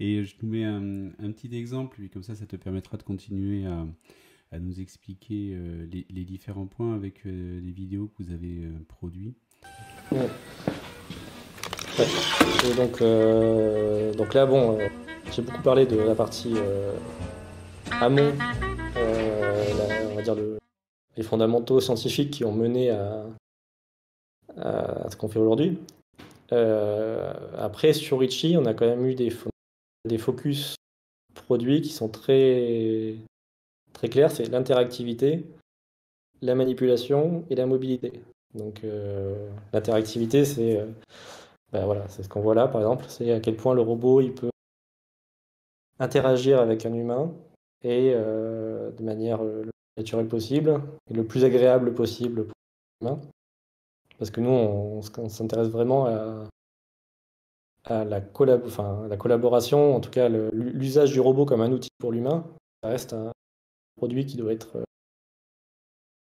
Speaker 1: Et je nous mets un petit exemple, puis comme ça te permettra de continuer à nous expliquer les différents points avec les vidéos que vous avez produits.
Speaker 3: Ouais. Ouais. Et donc là, bon, j'ai beaucoup parlé de la partie amont, on va dire les fondamentaux scientifiques qui ont mené à ce qu'on fait aujourd'hui. Après, sur Ritchie, on a quand même eu des focus produits qui sont très, très clairs. C'est l'interactivité, la manipulation et la mobilité. Donc l'interactivité, voilà, c'est ce qu'on voit là, par exemple. C'est à quel point le robot il peut interagir avec un humain et de manière le plus naturelle possible et le plus agréable possible pour l'humain. Parce que nous, on s'intéresse vraiment à la collaboration, en tout cas l'usage du robot comme un outil pour l'humain. Ça reste un produit qui doit être.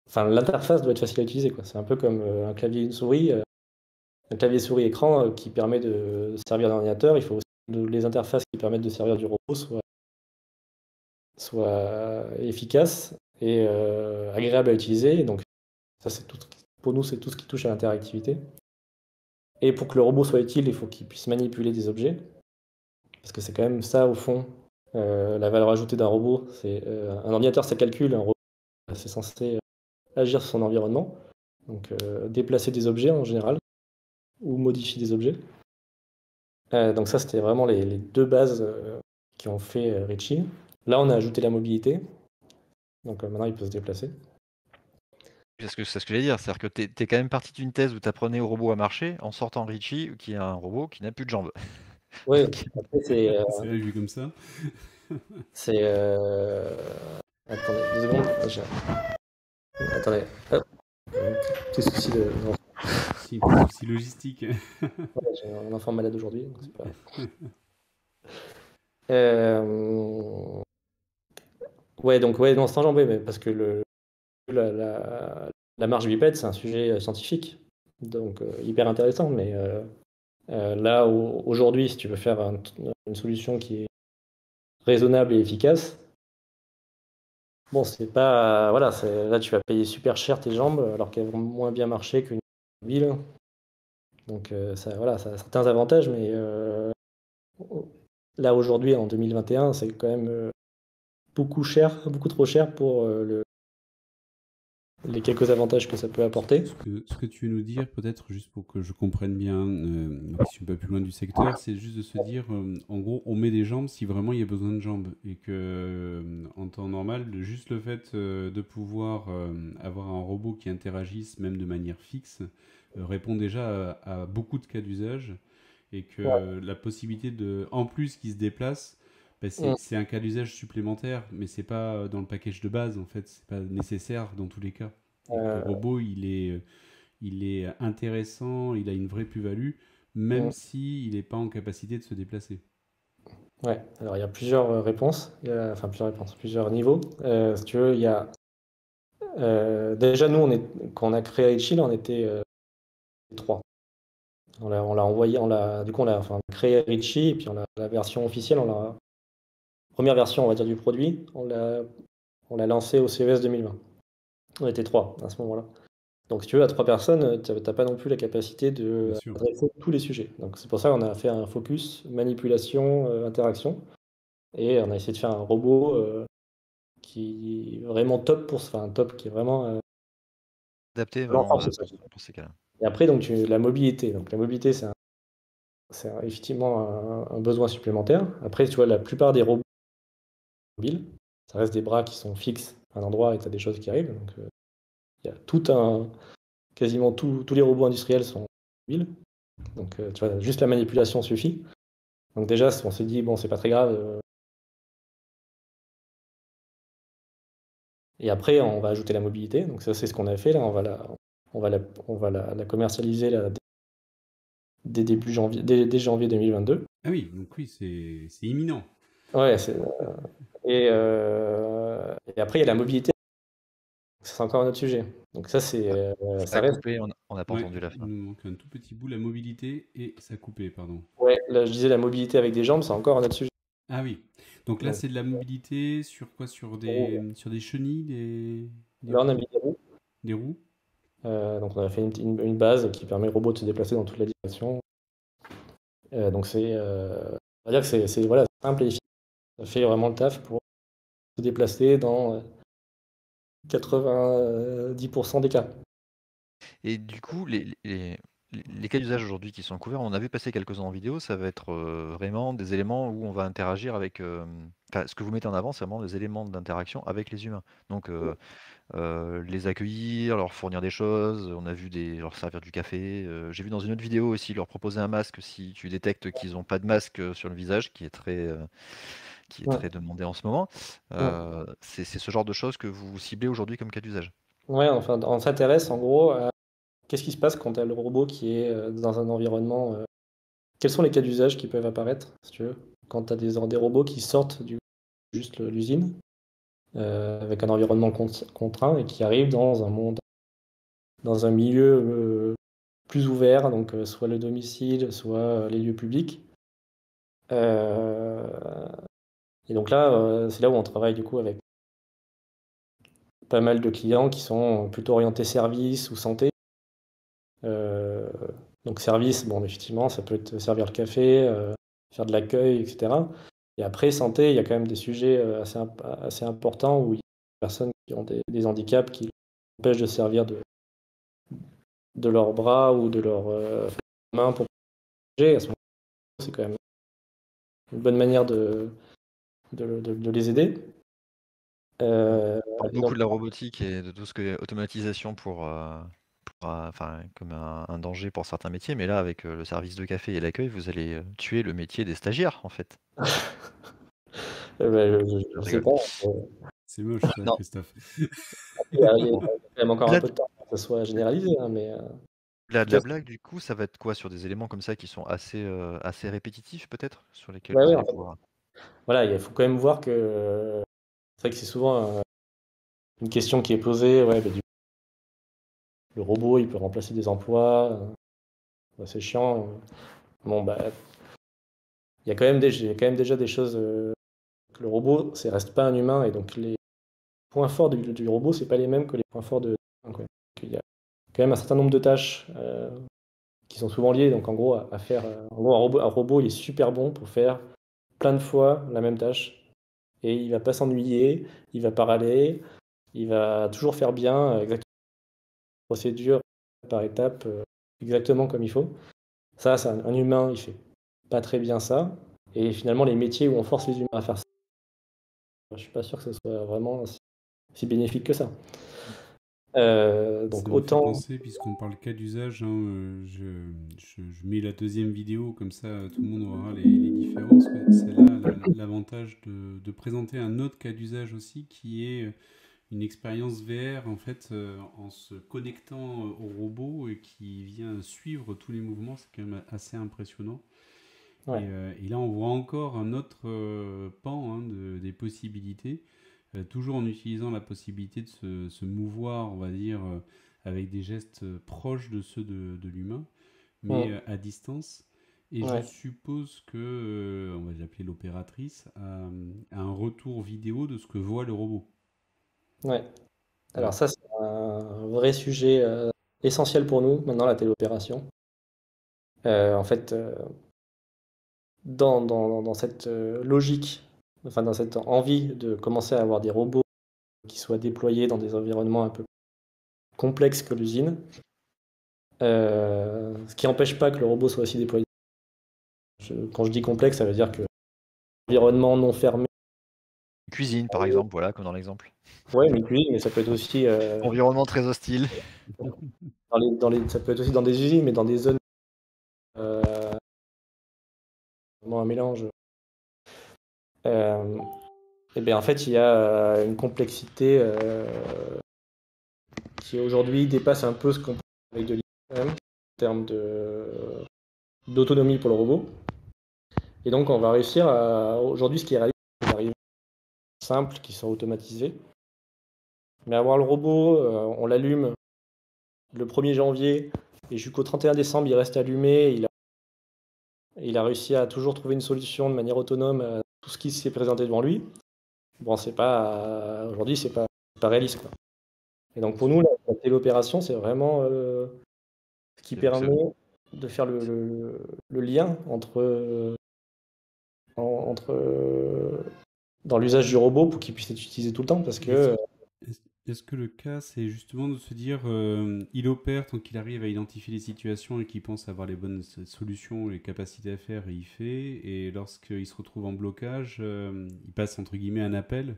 Speaker 3: Enfin, l'interface doit être facile à utiliser, quoi. C'est un peu comme un clavier et une souris. Un clavier souris écran qui permet de servir d'ordinateur. Il faut aussi que les interfaces qui permettent de servir du robot soient efficaces et agréables à utiliser. Et donc, ça, pour nous, c'est tout ce qui touche à l'interactivité. Et pour que le robot soit utile, il faut qu'il puisse manipuler des objets. Parce que c'est quand même ça, au fond, la valeur ajoutée d'un robot. C'est un ordinateur, ça calcule, un robot, c'est censé agir sur son environnement. Donc, déplacer des objets en général, ou modifier des objets. Donc ça, c'était vraiment les deux bases qui ont fait Ritchie. Là, on a ajouté la mobilité. Donc maintenant, il peut se déplacer.
Speaker 2: C'est ce que j'allais dire, c'est-à-dire que tu es quand même parti d'une thèse où tu apprenais au robot à marcher en sortant Ritchie, qui est un robot qui n'a plus de jambes.
Speaker 3: Oui,
Speaker 2: Donc,
Speaker 3: après, c'est.
Speaker 1: C'est vu comme ça.
Speaker 3: C'est. Attendez, 2 secondes. Attendez. Hop. Petit souci de. Non,
Speaker 1: Si, petit souci logistique.
Speaker 3: ouais, j'ai un enfant malade aujourd'hui, donc c'est pas. Euh, Ouais, donc ouais, non, c'est enjambé, mais parce que la marche bipède, c'est un sujet scientifique, donc hyper intéressant. Mais là, aujourd'hui, si tu veux faire une solution qui est raisonnable et efficace, bon, c'est pas. Voilà, là, tu vas payer super cher tes jambes alors qu'elles vont moins bien marcher qu'une mobile. Donc, voilà, ça a certains avantages, mais là, aujourd'hui, en 2021, c'est quand même beaucoup cher, beaucoup trop cher pour les quelques avantages que ça peut apporter.
Speaker 1: Ce que tu veux nous dire, peut-être, juste pour que je comprenne bien, moi qui suis pas plus loin du secteur, c'est juste de se dire, en gros, on met des jambes si vraiment il y a besoin de jambes. Et que, en temps normal, juste le fait de pouvoir avoir un robot qui interagisse, même de manière fixe, répond déjà à beaucoup de cas d'usage. Et que
Speaker 3: Ouais.
Speaker 1: la possibilité de, en plus, qu'il se déplace, ben,
Speaker 3: Mm.
Speaker 1: c'est un cas d'usage supplémentaire, mais c'est pas dans le package de base, en fait. C'est pas nécessaire dans tous les cas. Et que le
Speaker 3: Euh,
Speaker 1: robot, il est intéressant, il a une vraie plus-value, même
Speaker 3: mm.
Speaker 1: si il n'est pas en capacité de se déplacer.
Speaker 3: Ouais, alors il y a plusieurs réponses, enfin plusieurs réponses, plusieurs niveaux. Si tu veux, il y a déjà nous, quand on a créé Chill, on était trois. On l'a envoyé, du coup enfin, on a créé Richie et puis la version officielle, première version on va dire du produit, on l'a lancé au CES 2020. On était trois à ce moment-là. Donc, si tu veux, à 3 personnes, tu n'as pas non plus la capacité de
Speaker 1: Bien sûr.
Speaker 3: adresser tous les sujets. Donc, c'est pour ça qu'on a fait un focus manipulation, interaction. Et on a essayé de faire un robot qui est vraiment top enfin, top, qui est vraiment
Speaker 2: Adapté vraiment
Speaker 3: l'ensemble, c'est ça.
Speaker 2: pour ces cas-là.
Speaker 3: Et après, donc, la mobilité. Donc, la mobilité, effectivement un besoin supplémentaire. Après, tu vois, la plupart des robots mobiles, ça reste des bras qui sont fixes à un endroit et tu as des choses qui arrivent. Donc, il y a quasiment tous les robots industriels sont mobiles. Donc, tu vois, juste la manipulation suffit. Donc, déjà, on s'est dit, bon, c'est pas très grave. Et après, on va ajouter la mobilité. Donc, ça, c'est ce qu'on a fait là. On va la commercialiser là, dès janvier 2022.
Speaker 1: Ah oui, donc oui, c'est imminent.
Speaker 3: Ouais, et après, il y a la mobilité. C'est encore un autre sujet. Donc ça,
Speaker 2: Ça
Speaker 3: ça
Speaker 2: a
Speaker 3: reste.
Speaker 2: coupé, on n'a pas
Speaker 1: Ouais,
Speaker 2: entendu la
Speaker 1: il
Speaker 2: fin.
Speaker 1: nous manque un tout petit bout, la mobilité, et ça a coupé, pardon.
Speaker 3: Ouais, là, je disais la mobilité avec des jambes, c'est encore un autre sujet.
Speaker 1: Ah oui. Donc là,
Speaker 3: Donc,
Speaker 1: c'est de la mobilité sur quoi? Sur des chenilles, des
Speaker 3: là, on a
Speaker 1: roues?
Speaker 3: mis des roues.
Speaker 1: Des roues?
Speaker 3: Donc on a fait une base qui permet au robot de se déplacer dans toute la direction. Donc on va dire que voilà, c'est simple et efficace. Ça fait vraiment le taf pour se déplacer dans 90% des cas.
Speaker 2: Et du coup, les cas d'usage aujourd'hui qui sont couverts, on a vu passer quelques-uns en vidéo, ça va être vraiment des éléments où on va interagir avec. Enfin, ce que vous mettez en avant, c'est vraiment des éléments d'interaction avec les humains. Donc, les accueillir, leur fournir des choses, on a vu leur servir du café. J'ai vu dans une autre vidéo aussi leur proposer un masque si tu détectes qu'ils n'ont pas de masque sur le visage, qui est
Speaker 3: Ouais.
Speaker 2: très demandé en ce moment.
Speaker 3: Ouais.
Speaker 2: C'est ce genre de choses que vous ciblez aujourd'hui comme cas d'usage.
Speaker 3: Ouais, enfin, on s'intéresse en gros à qu'est-ce qui se passe quand tu as le robot qui est dans un environnement. Quels sont les cas d'usage qui peuvent apparaître, si tu veux, quand tu as des robots qui sortent juste l'usine avec un environnement contraint et qui arrivent dans un milieu plus ouvert, donc soit le domicile, soit les lieux publics. Euh, et donc là, c'est là où on travaille du coup avec pas mal de clients qui sont plutôt orientés service ou santé. Euh, donc service, bon, effectivement, ça peut être servir le café, faire de l'accueil, etc. Et après, santé, il y a quand même des sujets assez importants où il y a des personnes qui ont des handicaps qui empêchent de servir de leurs bras ou de leurs mains pour bouger. À ce moment-là, c'est quand même une bonne manière de les aider.
Speaker 2: On parle
Speaker 3: Et donc,
Speaker 2: beaucoup de la robotique et de tout ce que est automatisation enfin, comme un danger pour certains métiers, mais là, avec le service de café et l'accueil, vous allez tuer le métier des stagiaires, en fait.
Speaker 3: je
Speaker 2: Je
Speaker 3: ne sais
Speaker 2: rigole.
Speaker 3: pas.
Speaker 1: C'est moche, ça,
Speaker 2: Non,
Speaker 1: Christophe.
Speaker 3: Il y a
Speaker 2: bon.
Speaker 3: quand même encore un
Speaker 2: Là,
Speaker 3: peu de temps pour que ça soit généralisé, hein, mais en
Speaker 2: là,
Speaker 3: tout
Speaker 2: de
Speaker 3: cas,
Speaker 2: la blague, du coup, ça va être quoi sur des éléments comme ça qui sont assez répétitifs, peut-être, sur lesquels
Speaker 3: ouais,
Speaker 2: vous
Speaker 3: ouais,
Speaker 2: allez
Speaker 3: en fait,
Speaker 2: pouvoir.
Speaker 3: voilà, il faut quand même voir que c'est vrai que c'est souvent une question qui est posée. Ouais, bah, le robot, il peut remplacer des emplois. Bah, c'est chiant. Bon, bah, il y a quand même déjà des choses que le robot, ça reste pas un humain, et donc les points forts du robot, c'est pas les mêmes que les points forts de l'humain, quoi. Donc, il y a quand même un certain nombre de tâches qui sont souvent liées. Donc en gros, à faire. En gros, un robot, il est super bon pour faire plein de fois la même tâche. Et il va pas s'ennuyer, il va pas râler, il va toujours faire bien, exactement la procédure par étape, exactement comme il faut. Ça, c'est un humain, il fait pas très bien ça. Et finalement, les métiers où on force les humains à faire ça, je suis pas sûr que ce soit vraiment si bénéfique que ça.
Speaker 1: Ça
Speaker 3: Donc
Speaker 1: me fait
Speaker 3: autant.
Speaker 1: penser, puisqu'on parle cas d'usage, hein, je mets la deuxième vidéo, comme ça tout le monde aura les différences. Mais c'est là l'avantage de présenter un autre cas d'usage aussi, qui est une expérience VR, en fait, en se connectant au robot et qui vient suivre tous les mouvements. C'est quand même assez impressionnant.
Speaker 3: Ouais,
Speaker 1: Et là, on voit encore un autre pan, hein, des possibilités, toujours en utilisant la possibilité de se mouvoir, on va dire, avec des gestes proches de ceux de l'humain, mais
Speaker 3: mm,
Speaker 1: à distance. Et je
Speaker 3: ouais,
Speaker 1: suppose que, on va l'appeler l'opératrice, a un retour vidéo de ce que voit le robot.
Speaker 3: ouais. Alors
Speaker 1: Ouais.
Speaker 3: ça, c'est un vrai sujet essentiel pour nous maintenant, la téléopération. En fait, dans cette logique, enfin dans cette envie de commencer à avoir des robots qui soient déployés dans des environnements un peu complexes que l'usine, ce qui n'empêche pas que le robot soit aussi déployé. Quand je dis complexe, ça veut dire que l'environnement non fermé.
Speaker 2: Cuisine, par exemple, voilà, comme dans l'exemple.
Speaker 3: Ouais, mais cuisine, mais ça peut être aussi
Speaker 2: Environnement très hostile.
Speaker 3: ça peut être aussi dans des usines, mais dans des zones vraiment un mélange. Et bien en fait, il y a une complexité qui aujourd'hui dépasse un peu ce qu'on peut avec de l'IA quand même, en termes d'autonomie pour le robot. Et donc on va réussir à aujourd'hui ce qui est réalisé, c'est d'arriver simple, qui sont automatisés. Mais avoir le robot, on l'allume le 1er janvier et jusqu'au 31 décembre, il reste allumé. Il a réussi à toujours trouver une solution de manière autonome à tout ce qui s'est présenté devant lui. Bon, aujourd'hui, c'est pas réaliste, quoi. Et donc pour nous, la téléopération, c'est vraiment ce qui permet de faire le lien entre dans l'usage du robot pour qu'il puisse être utilisé tout le temps, parce que
Speaker 1: Est-ce que le cas, c'est justement de se dire, il opère tant qu'il arrive à identifier les situations et qu'il pense avoir les bonnes solutions et les capacités à faire, et il fait. Et lorsqu'il se retrouve en blocage, il passe entre guillemets un appel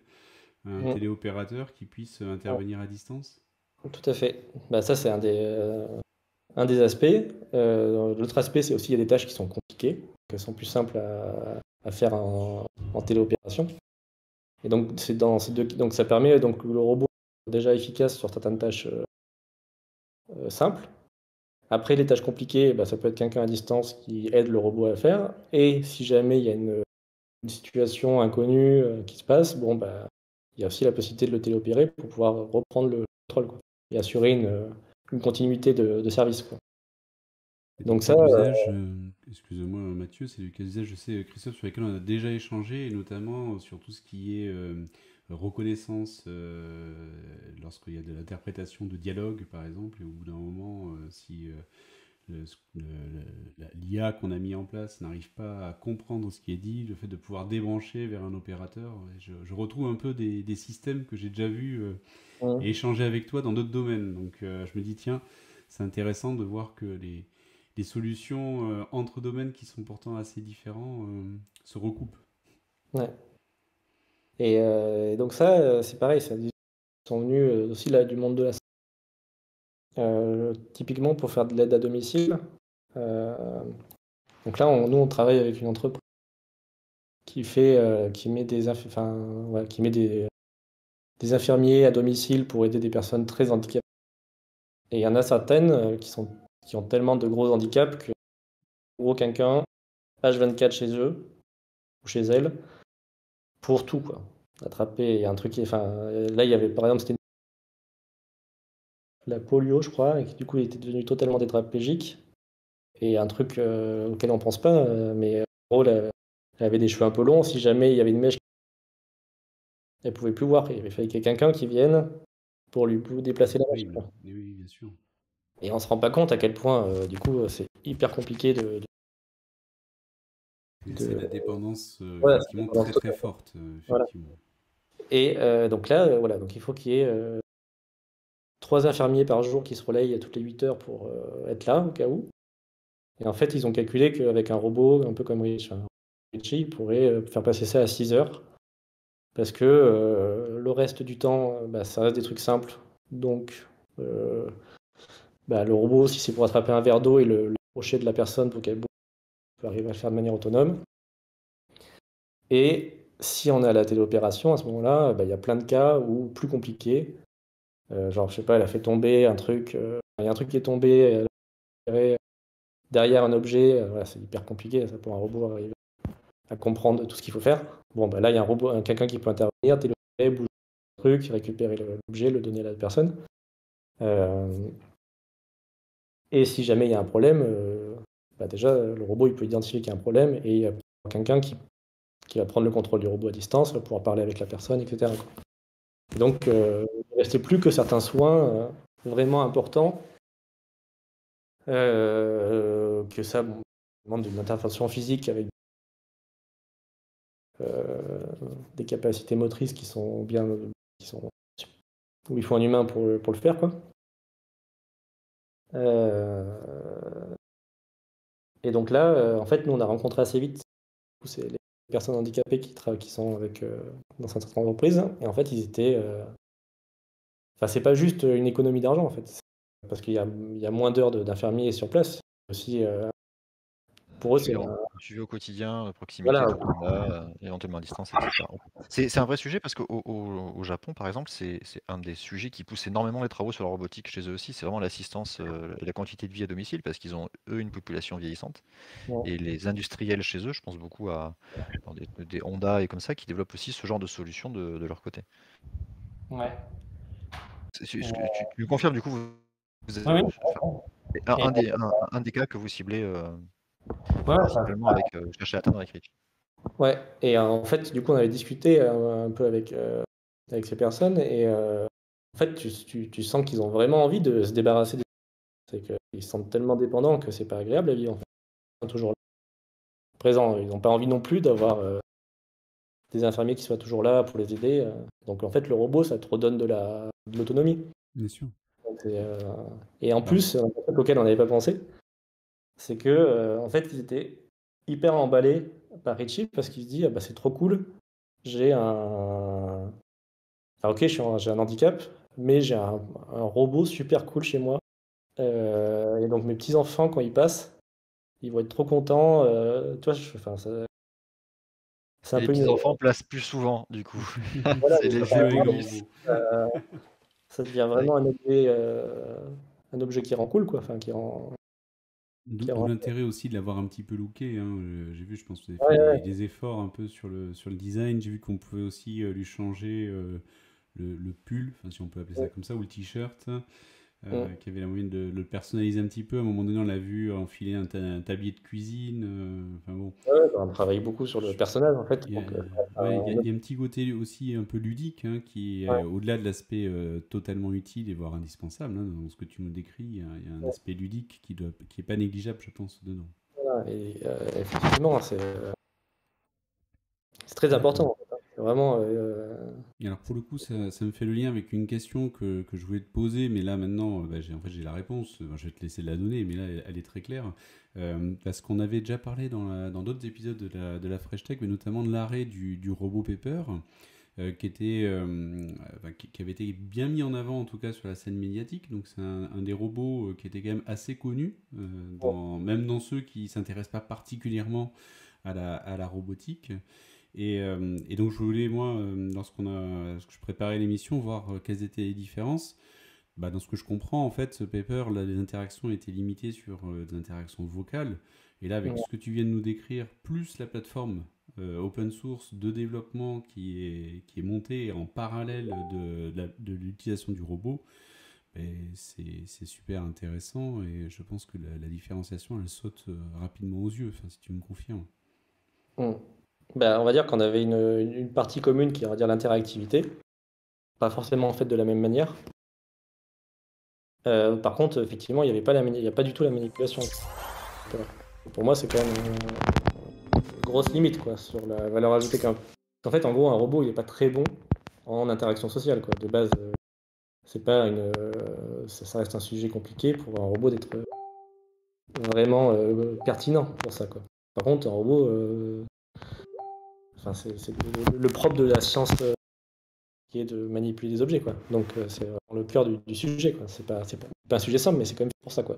Speaker 1: à un téléopérateur qui puisse intervenir à distance.
Speaker 3: Tout à fait. Bah, ça, c'est un des aspects. L'autre aspect, c'est aussi il y a des tâches qui sont compliquées, qu'elles sont plus simples à faire en téléopération. Et donc, donc ça permet donc le robot déjà efficace sur certaines tâches simples. Après, les tâches compliquées, bah, ça peut être quelqu'un à distance qui aide le robot à faire. Et si jamais il y a une situation inconnue qui se passe, bon, bah, il y a aussi la possibilité de le téléopérer pour pouvoir reprendre le contrôle, quoi, et assurer une continuité de service, quoi. Donc ça,
Speaker 1: excusez-moi Mathieu, c'est du cas d'usage, je sais Christophe, sur lesquels on a déjà échangé, et notamment sur tout ce qui est reconnaissance lorsqu'il y a de l'interprétation de dialogue par exemple, et au bout d'un moment, si l'IA qu'on a mis en place n'arrive pas à comprendre ce qui est dit, le fait de pouvoir débrancher vers un opérateur, je retrouve un peu des systèmes que j'ai déjà vus et échangés avec toi dans d'autres domaines. Donc je me dis, tiens, c'est intéressant de voir que les solutions entre domaines qui sont pourtant assez différents se recoupent.
Speaker 3: Ouais. Et donc ça, c'est pareil, ça sont venus aussi là du monde de la typiquement pour faire de l'aide à domicile. Donc là, nous, on travaille avec une entreprise qui met des infirmiers à domicile pour aider des personnes très handicapées. Et il y en a certaines qui ont tellement de gros handicaps que gros quelqu'un H24 chez eux ou chez elles pour tout, quoi. Attraper, il y a un truc là il y avait par exemple c'était la polio, je crois, et qui du coup était devenu totalement tétraplégique. Et un truc auquel on pense pas, mais en gros, elle avait des cheveux un peu longs. Si jamais il y avait une mèche, elle pouvait plus voir. Il fallait qu'il y ait quelqu'un qui vienne pour lui déplacer la mèche.
Speaker 1: Oui, bien sûr.
Speaker 3: Et on se rend pas compte à quel point, du coup, c'est hyper compliqué
Speaker 1: c'est la dépendance
Speaker 3: voilà,
Speaker 1: effectivement très très forte. Effectivement.
Speaker 3: Voilà. Et donc là, voilà, donc il faut qu'il y ait 3 infirmiers par jour qui se relayent toutes les 8 heures pour être là, au cas où. Et en fait, ils ont calculé qu'avec un robot, un peu comme Richie, ils pourraient faire passer ça à 6 heures. Parce que le reste du temps, bah, ça reste des trucs simples. Donc, bah, le robot, si c'est pour attraper un verre d'eau et le approcher de la personne pour qu'elle boive, peut arriver à le faire de manière autonome. Et si on est à la téléopération, à ce moment-là, bah, il y a plein de cas où plus compliqués. Genre, je sais pas, elle a fait tomber un truc, il y a un truc qui est tombé, elle a repéré derrière un objet, voilà, c'est hyper compliqué ça, pour un robot arriver à comprendre tout ce qu'il faut faire. Bon, bah, là, il y a un robot, quelqu'un qui peut intervenir, téléopérer, bouger le truc, récupérer l'objet, le donner à la personne. Et si jamais il y a un problème, bah, déjà, le robot il peut identifier qu'il y a un problème et il y a quelqu'un qui va prendre le contrôle du robot à distance, va pouvoir parler avec la personne, etc., quoi. Et donc, il ne restait plus que certains soins vraiment importants Que ça demande une intervention physique avec des capacités motrices qui sont où il faut un humain pour le faire, quoi. Et donc là, en fait, nous, on a rencontré assez vite, c'est les personnes handicapées qui sont dans cette entreprise. Et en fait, ils étaient. Enfin, c'est pas juste une économie d'argent, en fait. Parce qu'il y a moins d'heures d'infirmiers sur place. Aussi, pour eux, c'est.
Speaker 2: Suivi au quotidien, proximité
Speaker 3: Voilà.
Speaker 2: tout le temps là, éventuellement à distance, etc. C'est un vrai sujet parce qu'au Japon, par exemple, c'est un des sujets qui pousse énormément les travaux sur la robotique chez eux aussi. C'est vraiment l'assistance et la quantité de vie à domicile parce qu'ils ont, eux, une population vieillissante.
Speaker 3: Ouais.
Speaker 2: Et les industriels chez eux, je pense beaucoup à des Honda et comme ça, qui développent aussi ce genre de solutions de leur côté.
Speaker 3: Ouais.
Speaker 2: Tu me confirmes, du coup, vous
Speaker 3: Ouais, oui.
Speaker 2: un des cas que vous ciblez
Speaker 3: Ouais,
Speaker 2: principalement avec chercher à atteindre avec Rich.
Speaker 3: ouais. Et en fait, du coup, on avait discuté un peu avec ces personnes. Et en fait, tu sens qu'ils ont vraiment envie de se débarrasser des. C'est qu'ils se sentent tellement dépendants que c'est pas agréable à vivre, en fait. Ils sont toujours présents. Ils n'ont pas envie non plus d'avoir des infirmiers qui soient toujours là pour les aider. Donc en fait, le robot, ça te redonne de l'autonomie.
Speaker 1: Bien sûr.
Speaker 3: Donc, et en plus, un truc auquel on n'avait pas pensé, c'est que en fait, ils étaient hyper emballés par Richie parce qu'il se dit, ah bah, c'est trop cool, j'ai un. Enfin, ok, j'ai un handicap, mais j'ai un robot super cool chez moi. Et donc mes petits-enfants, quand ils passent, ils vont être trop contents. Toi, enfin, c'est
Speaker 2: Et
Speaker 3: un
Speaker 2: les
Speaker 3: peu une.
Speaker 2: petits-enfants placent plus souvent, du coup.
Speaker 3: Voilà,
Speaker 2: C'est
Speaker 3: mais
Speaker 2: les
Speaker 1: Jeu avec le
Speaker 2: bonus.
Speaker 1: robot.
Speaker 3: ça devient vraiment un objet qui rend cool, quoi. Enfin, qui rend.
Speaker 1: D'où l'intérêt aussi de l'avoir un petit peu looké. Hein. J'ai vu, je pense que vous avez
Speaker 3: Ouais,
Speaker 1: fait
Speaker 3: ouais.
Speaker 1: des efforts un peu sur le design. J'ai vu qu'on pouvait aussi lui changer le pull, enfin, si on peut appeler ça comme ça, ou le t-shirt,
Speaker 3: Mm.
Speaker 1: qui avait la moyenne de le personnaliser un petit peu. À un moment donné, on l'a vu enfiler un tablier de cuisine. Enfin bon,
Speaker 3: Ouais, bah, on travaille beaucoup sur le personnage, en fait.
Speaker 1: il y a,
Speaker 3: Donc,
Speaker 1: ouais, il y a un petit côté aussi un peu ludique, hein, qui est
Speaker 3: ouais.
Speaker 1: au-delà de l'aspect totalement utile et voire indispensable. Hein, dans ce que tu nous décris, il y a un aspect ludique qui est pas négligeable, je pense, dedans.
Speaker 3: Voilà. Et effectivement, c'est très
Speaker 1: D'accord.
Speaker 3: important, en fait, hein. C'est vraiment.
Speaker 1: Et alors pour le coup, ça me fait le lien avec une question que je voulais te poser, mais là maintenant, bah, en fait, j'ai la réponse. Enfin, je vais te laisser la donner, mais là, elle est très claire. Parce qu'on avait déjà parlé dans d'autres épisodes de la Fresh Tech, mais notamment de l'arrêt du robot Pepper, qui avait été bien mis en avant, en tout cas sur la scène médiatique. Donc c'est un des robots qui était quand même assez connu, même dans ceux qui s'intéressent pas particulièrement à la robotique. Et donc je voulais, moi, lorsque je préparais l'émission, voir quelles étaient les différences. Bah, dans ce que je comprends, en fait, ce paper, là, les interactions étaient limitées sur des interactions vocales. Et là, avec
Speaker 3: Ouais.
Speaker 1: ce que tu viens de nous décrire, plus la plateforme open source de développement qui est montée en parallèle de l'utilisation du robot, ben, c'est super intéressant et je pense que la différenciation, elle saute rapidement aux yeux, enfin, si tu me confirmes.
Speaker 3: Mm. Ben, on va dire qu'on avait une partie commune qui est, on va dire, l'interactivité. Pas forcément faite de la même manière. Par contre, effectivement, il n'y a pas du tout la manipulation. Pour moi, c'est quand même une grosse limite, quoi, sur la valeur ajoutée quand même. En fait, en gros, un robot, il n'est pas très bon en interaction sociale, quoi. De base, c'est pas ça reste un sujet compliqué pour un robot d'être vraiment pertinent pour ça, quoi. Par contre, un robot, enfin, c'est le propre de la science qui est de manipuler des objets, quoi. Donc, c'est vraiment le cœur du sujet, quoi. C'est pas un sujet simple, mais c'est quand même pour ça, quoi.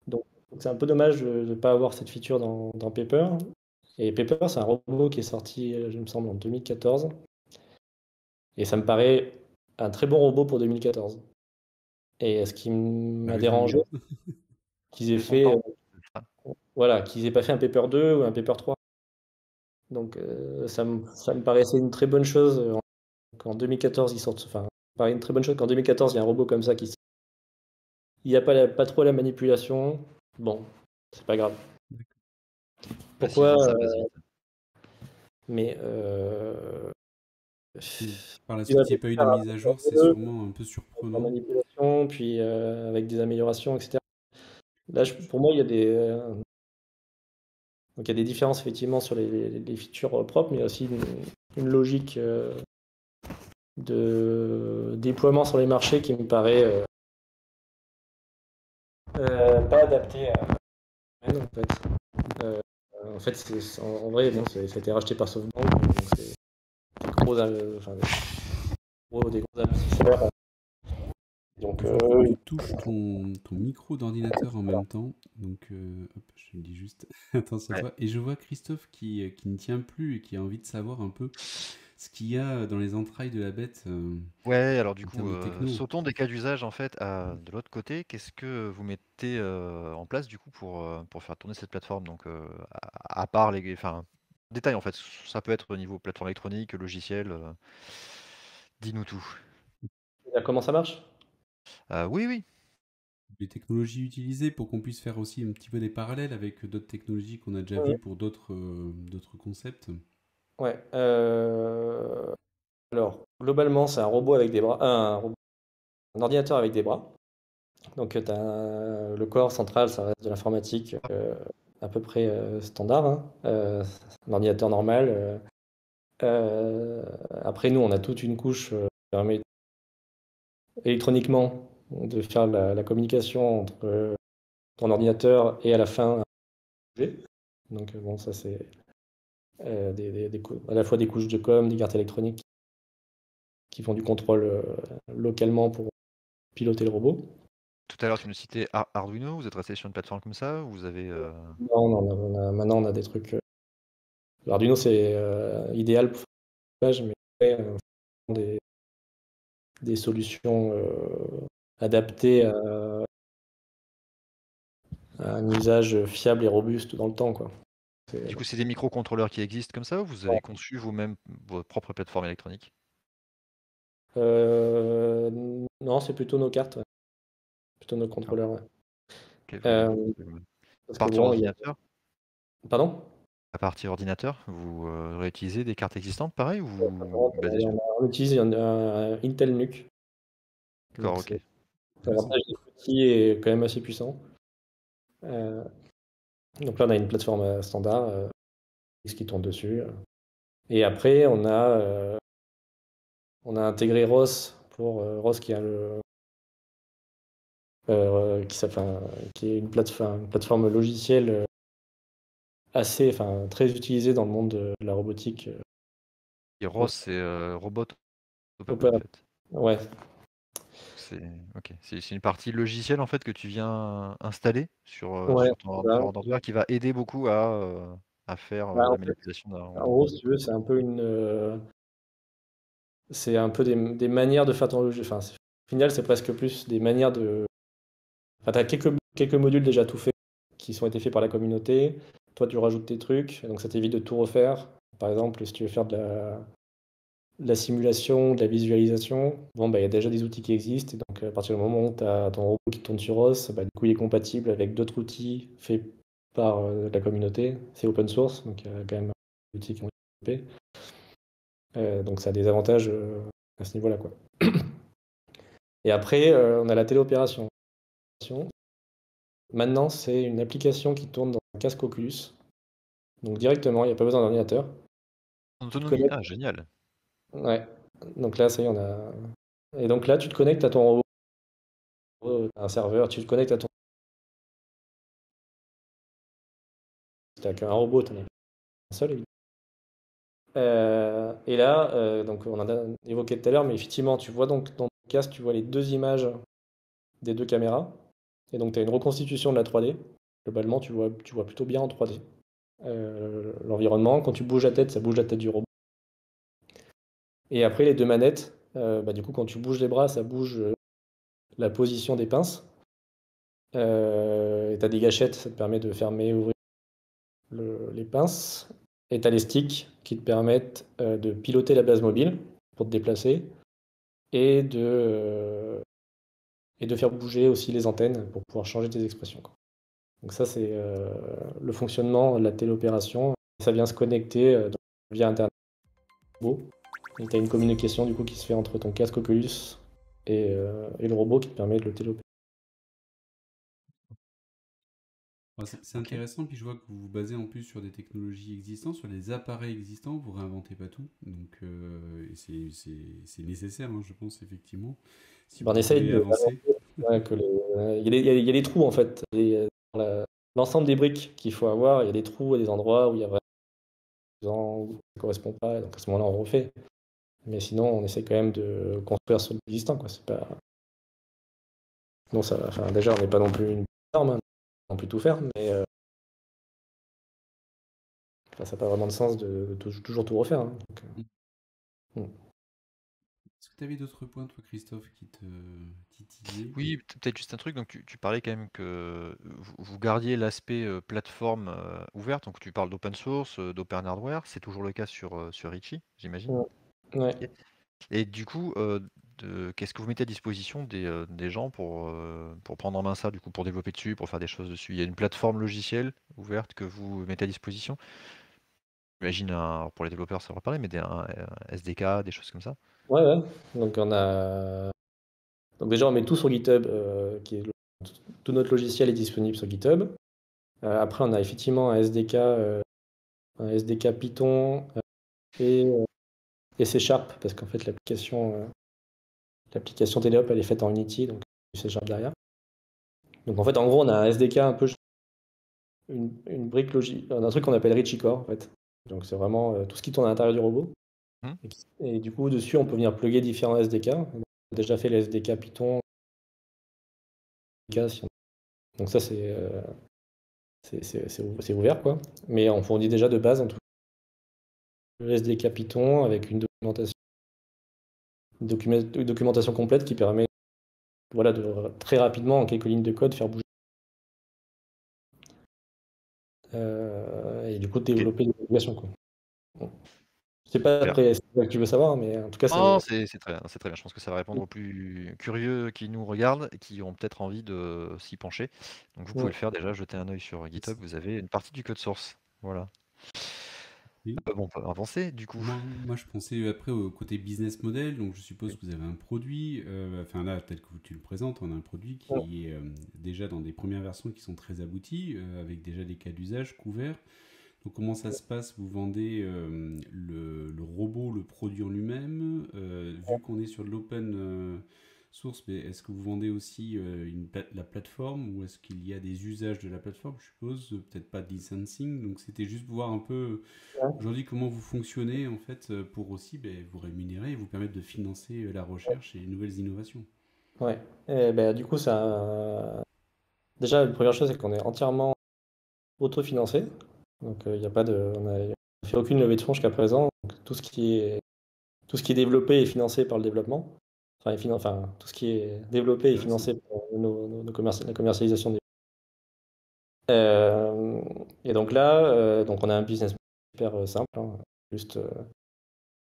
Speaker 3: Donc, c'est un peu dommage de ne pas avoir cette feature dans Paper. Et Paper, c'est un robot qui est sorti, je me semble, en 2014. Et ça me paraît un très bon robot pour 2014. Et ce qui
Speaker 1: T'as
Speaker 3: m'a
Speaker 1: raison,
Speaker 3: dérangé,
Speaker 1: hein.
Speaker 3: qu'ils aient
Speaker 2: De son
Speaker 3: fait,
Speaker 2: temps.
Speaker 3: voilà, qu'ils aient pas fait un Paper 2 ou un Paper 3. Donc, ça me paraissait une très bonne chose qu'en 2014 ils sortent. Enfin, ça me paraît une très bonne chose qu'en 2014 il y a un robot comme ça qui. Il n'y a pas trop la manipulation. Bon, c'est pas grave.
Speaker 2: Bah, s'ils
Speaker 3: Pourquoi
Speaker 2: disent ça passe vite.
Speaker 3: Mais
Speaker 1: Si par la
Speaker 3: il va
Speaker 1: suite, il n'y a pas eu de
Speaker 3: faire un
Speaker 1: mise à jour, c'est
Speaker 3: Paper 2
Speaker 1: sûrement un peu
Speaker 3: la
Speaker 1: surprenant.
Speaker 3: manipulation, puis avec des améliorations, etc. Là, pour moi, il y a donc il y a des différences effectivement sur les features propres, mais il y a aussi une logique de déploiement sur les marchés qui me paraît pas adaptée à en fait. En fait, en vrai, bon, ça a été racheté par SoftBank, donc c'est des gros investisseurs. Donc,
Speaker 1: Je vois que tu touches ton micro d'ordinateur en même temps. Donc, hop, je le dis juste attention à
Speaker 2: Ouais.
Speaker 1: toi. Et je vois Christophe qui ne tient plus et qui a envie de savoir un peu ce qu'il y a dans les entrailles de la bête
Speaker 2: Ouais, alors du
Speaker 1: en
Speaker 2: coup,
Speaker 1: termes de techno.
Speaker 2: sautons des cas d'usage en fait de l'autre côté. Qu'est-ce que vous mettez en place du coup pour faire tourner cette plateforme? Donc, à part enfin, détail en fait. Ça peut être au niveau plateforme électronique, logiciel. Dis-nous tout.
Speaker 3: comment ça marche?
Speaker 2: Oui, oui.
Speaker 1: Les technologies utilisées pour qu'on puisse faire aussi un petit peu des parallèles avec d'autres technologies qu'on a déjà
Speaker 3: Ouais.
Speaker 1: vues pour d'autres concepts.
Speaker 3: Ouais. Alors, globalement, c'est un robot avec des bras, un ordinateur avec des bras. Donc, le corps central, ça reste de l'informatique à peu près standard, hein. Un ordinateur normal. Après, nous, on a toute une couche qui permet électroniquement de faire la communication entre ton ordinateur et à la fin un objet. Donc, bon, ça, c'est à la fois des couches de com, des cartes électroniques qui font du contrôle localement pour piloter le robot.
Speaker 2: Tout à l'heure, tu nous citais Arduino. Vous êtes resté sur une plateforme comme ça? Vous avez
Speaker 3: Non, non, maintenant, on a des trucs. L'Arduino, c'est idéal pour faire du montage, mais après, des, des solutions adaptées à un usage fiable et robuste dans le temps, quoi.
Speaker 2: du coup, c'est des microcontrôleurs qui existent comme ça ou vous avez conçu vous-même votre propre plateforme électronique?
Speaker 3: Euh, non, c'est plutôt nos cartes, ouais. Plutôt nos
Speaker 2: D'accord.
Speaker 3: contrôleurs, ouais.
Speaker 2: OK,
Speaker 3: Parce que
Speaker 2: partir
Speaker 3: bon,
Speaker 2: ordinateur?
Speaker 3: Pardon?
Speaker 2: À partir ordinateur, vous, réutilisez des cartes existantes pareil ou vous basez sur
Speaker 3: On utilise un Intel NUC.
Speaker 2: d'accord,
Speaker 3: Donc,
Speaker 2: OK.
Speaker 1: Intéressant.
Speaker 3: l'avantage des petits est quand même assez puissant. Euh, donc là, on a une plateforme standard, ce qui tourne dessus. Et après, on a intégré ROS pour ROS qui a qui est une plateforme logicielle très utilisée dans le monde de la robotique.
Speaker 2: Et ROS, c'est, Robot Open en
Speaker 3: Opéra-
Speaker 2: fait.
Speaker 3: Ouais,
Speaker 2: C'est OK. C'est une partie logicielle en fait que tu viens installer
Speaker 3: ouais,
Speaker 2: sur ton
Speaker 3: c'est ça.
Speaker 2: ordinateur qui va aider beaucoup à faire,
Speaker 3: Bah,
Speaker 2: la
Speaker 3: en fait,
Speaker 2: manipulation d'un
Speaker 3: en
Speaker 2: robot.
Speaker 3: gros, si tu veux, c'est un peu des manières de faire ton logiciel. Au final, c'est presque plus des manières de. Enfin, tu as quelques modules déjà tout faits qui sont été faits par la communauté. Toi, tu rajoutes tes trucs, donc ça t'évite de tout refaire. Par exemple, si tu veux faire de la simulation, de la visualisation, bon, bah, il y a déjà des outils qui existent. Et donc, à partir du moment où tu as ton robot qui tourne sur OS, bah, du coup, il est compatible avec d'autres outils faits par la communauté. C'est open source, donc il y a quand même des outils qui ont été développés. Donc, ça a des avantages à ce niveau-là, quoi. Et après, on a la téléopération. Maintenant, c'est une application qui tourne dans un casque Oculus. Donc directement, il n'y a pas besoin d'ordinateur.
Speaker 2: En
Speaker 3: Tu te
Speaker 2: autonomie?
Speaker 3: connectes.
Speaker 2: Ah génial!
Speaker 3: Ouais. Donc là, ça y est, on a. Et donc là, tu te connectes à ton robot, t'as un serveur, tu te connectes à ton. T'as qu'un robot, t'en as un seul, évidemment. Et là, donc on en a évoqué tout à l'heure, mais effectivement, tu vois donc dans ton casque, tu vois les deux images des deux caméras. Et donc tu as une reconstitution de la 3D. Globalement, tu vois plutôt bien en 3D. L'environnement, quand tu bouges la tête, ça bouge la tête du robot. Et après, les deux manettes, bah, du coup, quand tu bouges les bras, ça bouge la position des pinces. Et tu as des gâchettes, ça te permet de fermer et ouvrir les pinces. Et tu as les sticks qui te permettent de piloter la base mobile pour te déplacer et de faire bouger aussi les antennes pour pouvoir changer tes expressions, quoi. Donc ça, c'est le fonctionnement de la téléopération. Ça vient se connecter via Internet. Beau. Et tu as une communication du coup qui se fait entre ton casque Oculus et le robot qui te permet de le téléopérer.
Speaker 1: Alors, c'est
Speaker 2: Ok.
Speaker 1: intéressant, puis je vois que vous vous basez en plus sur des technologies existantes, sur des appareils existants, vous réinventez pas tout, donc et c'est nécessaire, hein, je pense, effectivement, si
Speaker 3: Ben,
Speaker 1: vous
Speaker 3: on essaye
Speaker 1: voulez
Speaker 3: de
Speaker 1: avancer.
Speaker 3: ouais, il y a des trous en fait. Dans l'ensemble des briques qu'il faut avoir, il y a des trous et des endroits où il y a vraiment où ça correspond pas. Donc à ce moment-là, on refait. Mais sinon, on essaie quand même de construire sur l'existant, quoi. C'est pas... Non, ça, enfin, déjà, on n'est pas non plus une norme, hein, on peut tout faire, mais enfin, ça n'a pas vraiment de sens de toujours tout refaire, hein. Donc, mm.
Speaker 1: Est-ce que tu avais d'autres points, toi, Christophe, qui te titillaient?
Speaker 2: Oui, peut-être juste un truc. Donc, tu parlais quand même que vous gardiez l'aspect plateforme ouverte. Donc, tu parles d'open source, d'open hardware. C'est toujours le cas sur Ritchie, j'imagine.
Speaker 3: Mm. Ouais.
Speaker 2: Ok. Et du coup, qu'est-ce que vous mettez à disposition des gens pour prendre en main ça, du coup, pour développer dessus, pour faire des choses dessus? Il y a une plateforme logicielle ouverte que vous mettez à disposition? J'imagine, pour les développeurs, ça va parler, mais un SDK, des choses comme ça.
Speaker 3: Ouais, ouais. Donc, donc déjà, on met tout sur GitHub, tout notre logiciel est disponible sur GitHub. Après, on a effectivement un SDK Python et, euh, et C Sharp, parce qu'en fait, l'application Teleop, elle est faite en Unity, donc du C Sharp derrière. Donc en fait, en gros, on a un SDK un peu, une brique logique, un truc qu'on appelle Richie Core, en fait. Donc c'est vraiment tout ce qui tourne à l'intérieur du robot.
Speaker 2: Hmm.
Speaker 3: Et du coup, dessus, on peut venir plugger différents SDK. On a déjà fait les SDK Python. Donc ça, c'est ouvert, quoi. Mais on fournit déjà de base en tout le SDK Python avec une documentation complète qui permet, voilà, de très rapidement, en quelques lignes de code, faire bouger. Et du coup, de
Speaker 2: Ok,
Speaker 3: développer des applications, quoi. Bon. Je sais pas
Speaker 2: clair.
Speaker 3: après ce que tu veux savoir, mais en tout cas,
Speaker 2: Non,
Speaker 3: c'est.
Speaker 2: c'est très bien, c'est très bien. Je pense que ça va répondre aux plus curieux qui nous regardent et qui ont peut-être envie de s'y pencher. Donc vous pouvez
Speaker 3: Mm.
Speaker 2: le faire déjà, jeter un œil sur GitHub, vous avez une partie du code source. Voilà.
Speaker 1: Oui.
Speaker 2: Bon, on peut avancer du coup.
Speaker 1: Moi, je pensais après au côté business model, donc je suppose que vous avez un produit, enfin là, tel que tu le présentes, on a un produit
Speaker 3: Mm.
Speaker 1: qui est déjà dans des premières versions qui sont très abouties, avec déjà des cas d'usage couverts. Donc comment ça se passe? Vous vendez le robot, le produit en lui-même, vu qu'on est sur de l'open source, mais est-ce que vous vendez aussi la plateforme ou est-ce qu'il y a des usages de la plateforme, je suppose, peut-être pas de licensing, donc c'était juste voir un peu
Speaker 3: Ouais.
Speaker 1: aujourd'hui comment vous fonctionnez en fait pour aussi vous rémunérer et vous permettre de financer la recherche et les nouvelles innovations.
Speaker 3: Ouais. Et ben, du coup, déjà, la première chose, c'est qu'on est entièrement autofinancé. Donc, il y a pas de... on a fait aucune levée de fonds jusqu'à présent. Donc, tout ce qui est développé est financé par le développement. Enfin, enfin, tout ce qui est développé est
Speaker 1: Intéressant.
Speaker 3: financé par la commercialisation des... Euh, et donc là, donc on a un business super simple, hein. Juste,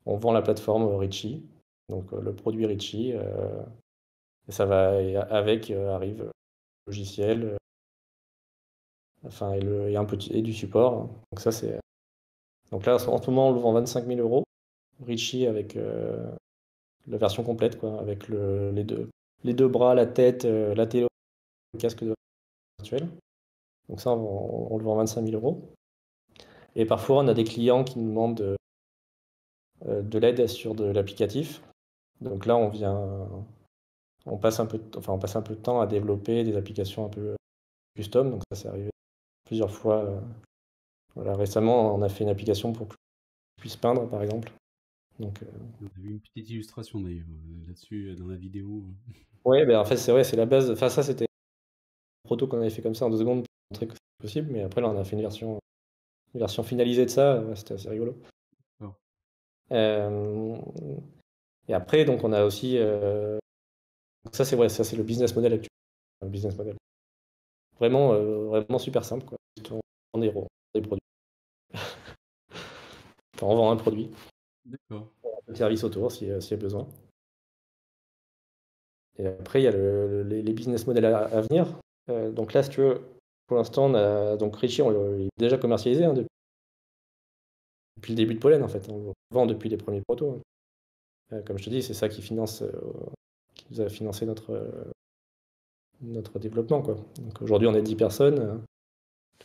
Speaker 3: on vend la plateforme Ritchie, donc le produit Ritchie, et ça va, et avec arrive le logiciel, enfin, et un petit, et du support, hein. Donc ça, c'est... Donc là, en ce moment, on le vend 25 000 euros, Ritchie avec la version complète, quoi, avec les deux bras, la tête, la télé, le casque de virtuel. Donc ça, on le vend 25 000 euros. Et parfois, on a des clients qui nous demandent de l'aide sur de l'applicatif. Donc là, on passe un peu de temps à développer des applications un peu custom. Donc ça, c'est arrivé plusieurs fois. Voilà, récemment, on a fait une application pour que je puisse peindre, par exemple. Donc,
Speaker 1: On a vu une petite illustration d'ailleurs là-dessus dans la vidéo.
Speaker 3: ouais, ben en fait, c'est vrai, c'est la base. Enfin, ça, c'était un proto qu'on avait fait comme ça en 2 secondes pour montrer que c'est possible. Mais après, là, on a fait une version finalisée de ça. Ouais, c'était assez rigolo.
Speaker 1: D'accord.
Speaker 3: Euh, et après, donc, on a aussi. Donc ça, c'est vrai, ça, c'est le business model actuel. Le business model. Vraiment, vraiment super simple, quoi. On vend des produits. Enfin, on vend un produit,
Speaker 1: D'accord.
Speaker 3: un service autour s'il y a besoin. Et après, il y a les business models à venir. Donc là, si tu veux, pour l'instant, donc Ritchie, il est déjà commercialisé, hein, depuis le début de Pollen, en fait. On le vend depuis les premiers protos, hein. Comme je te dis, c'est ça qui nous a financé notre développement, quoi. Donc aujourd'hui, on est 10 personnes.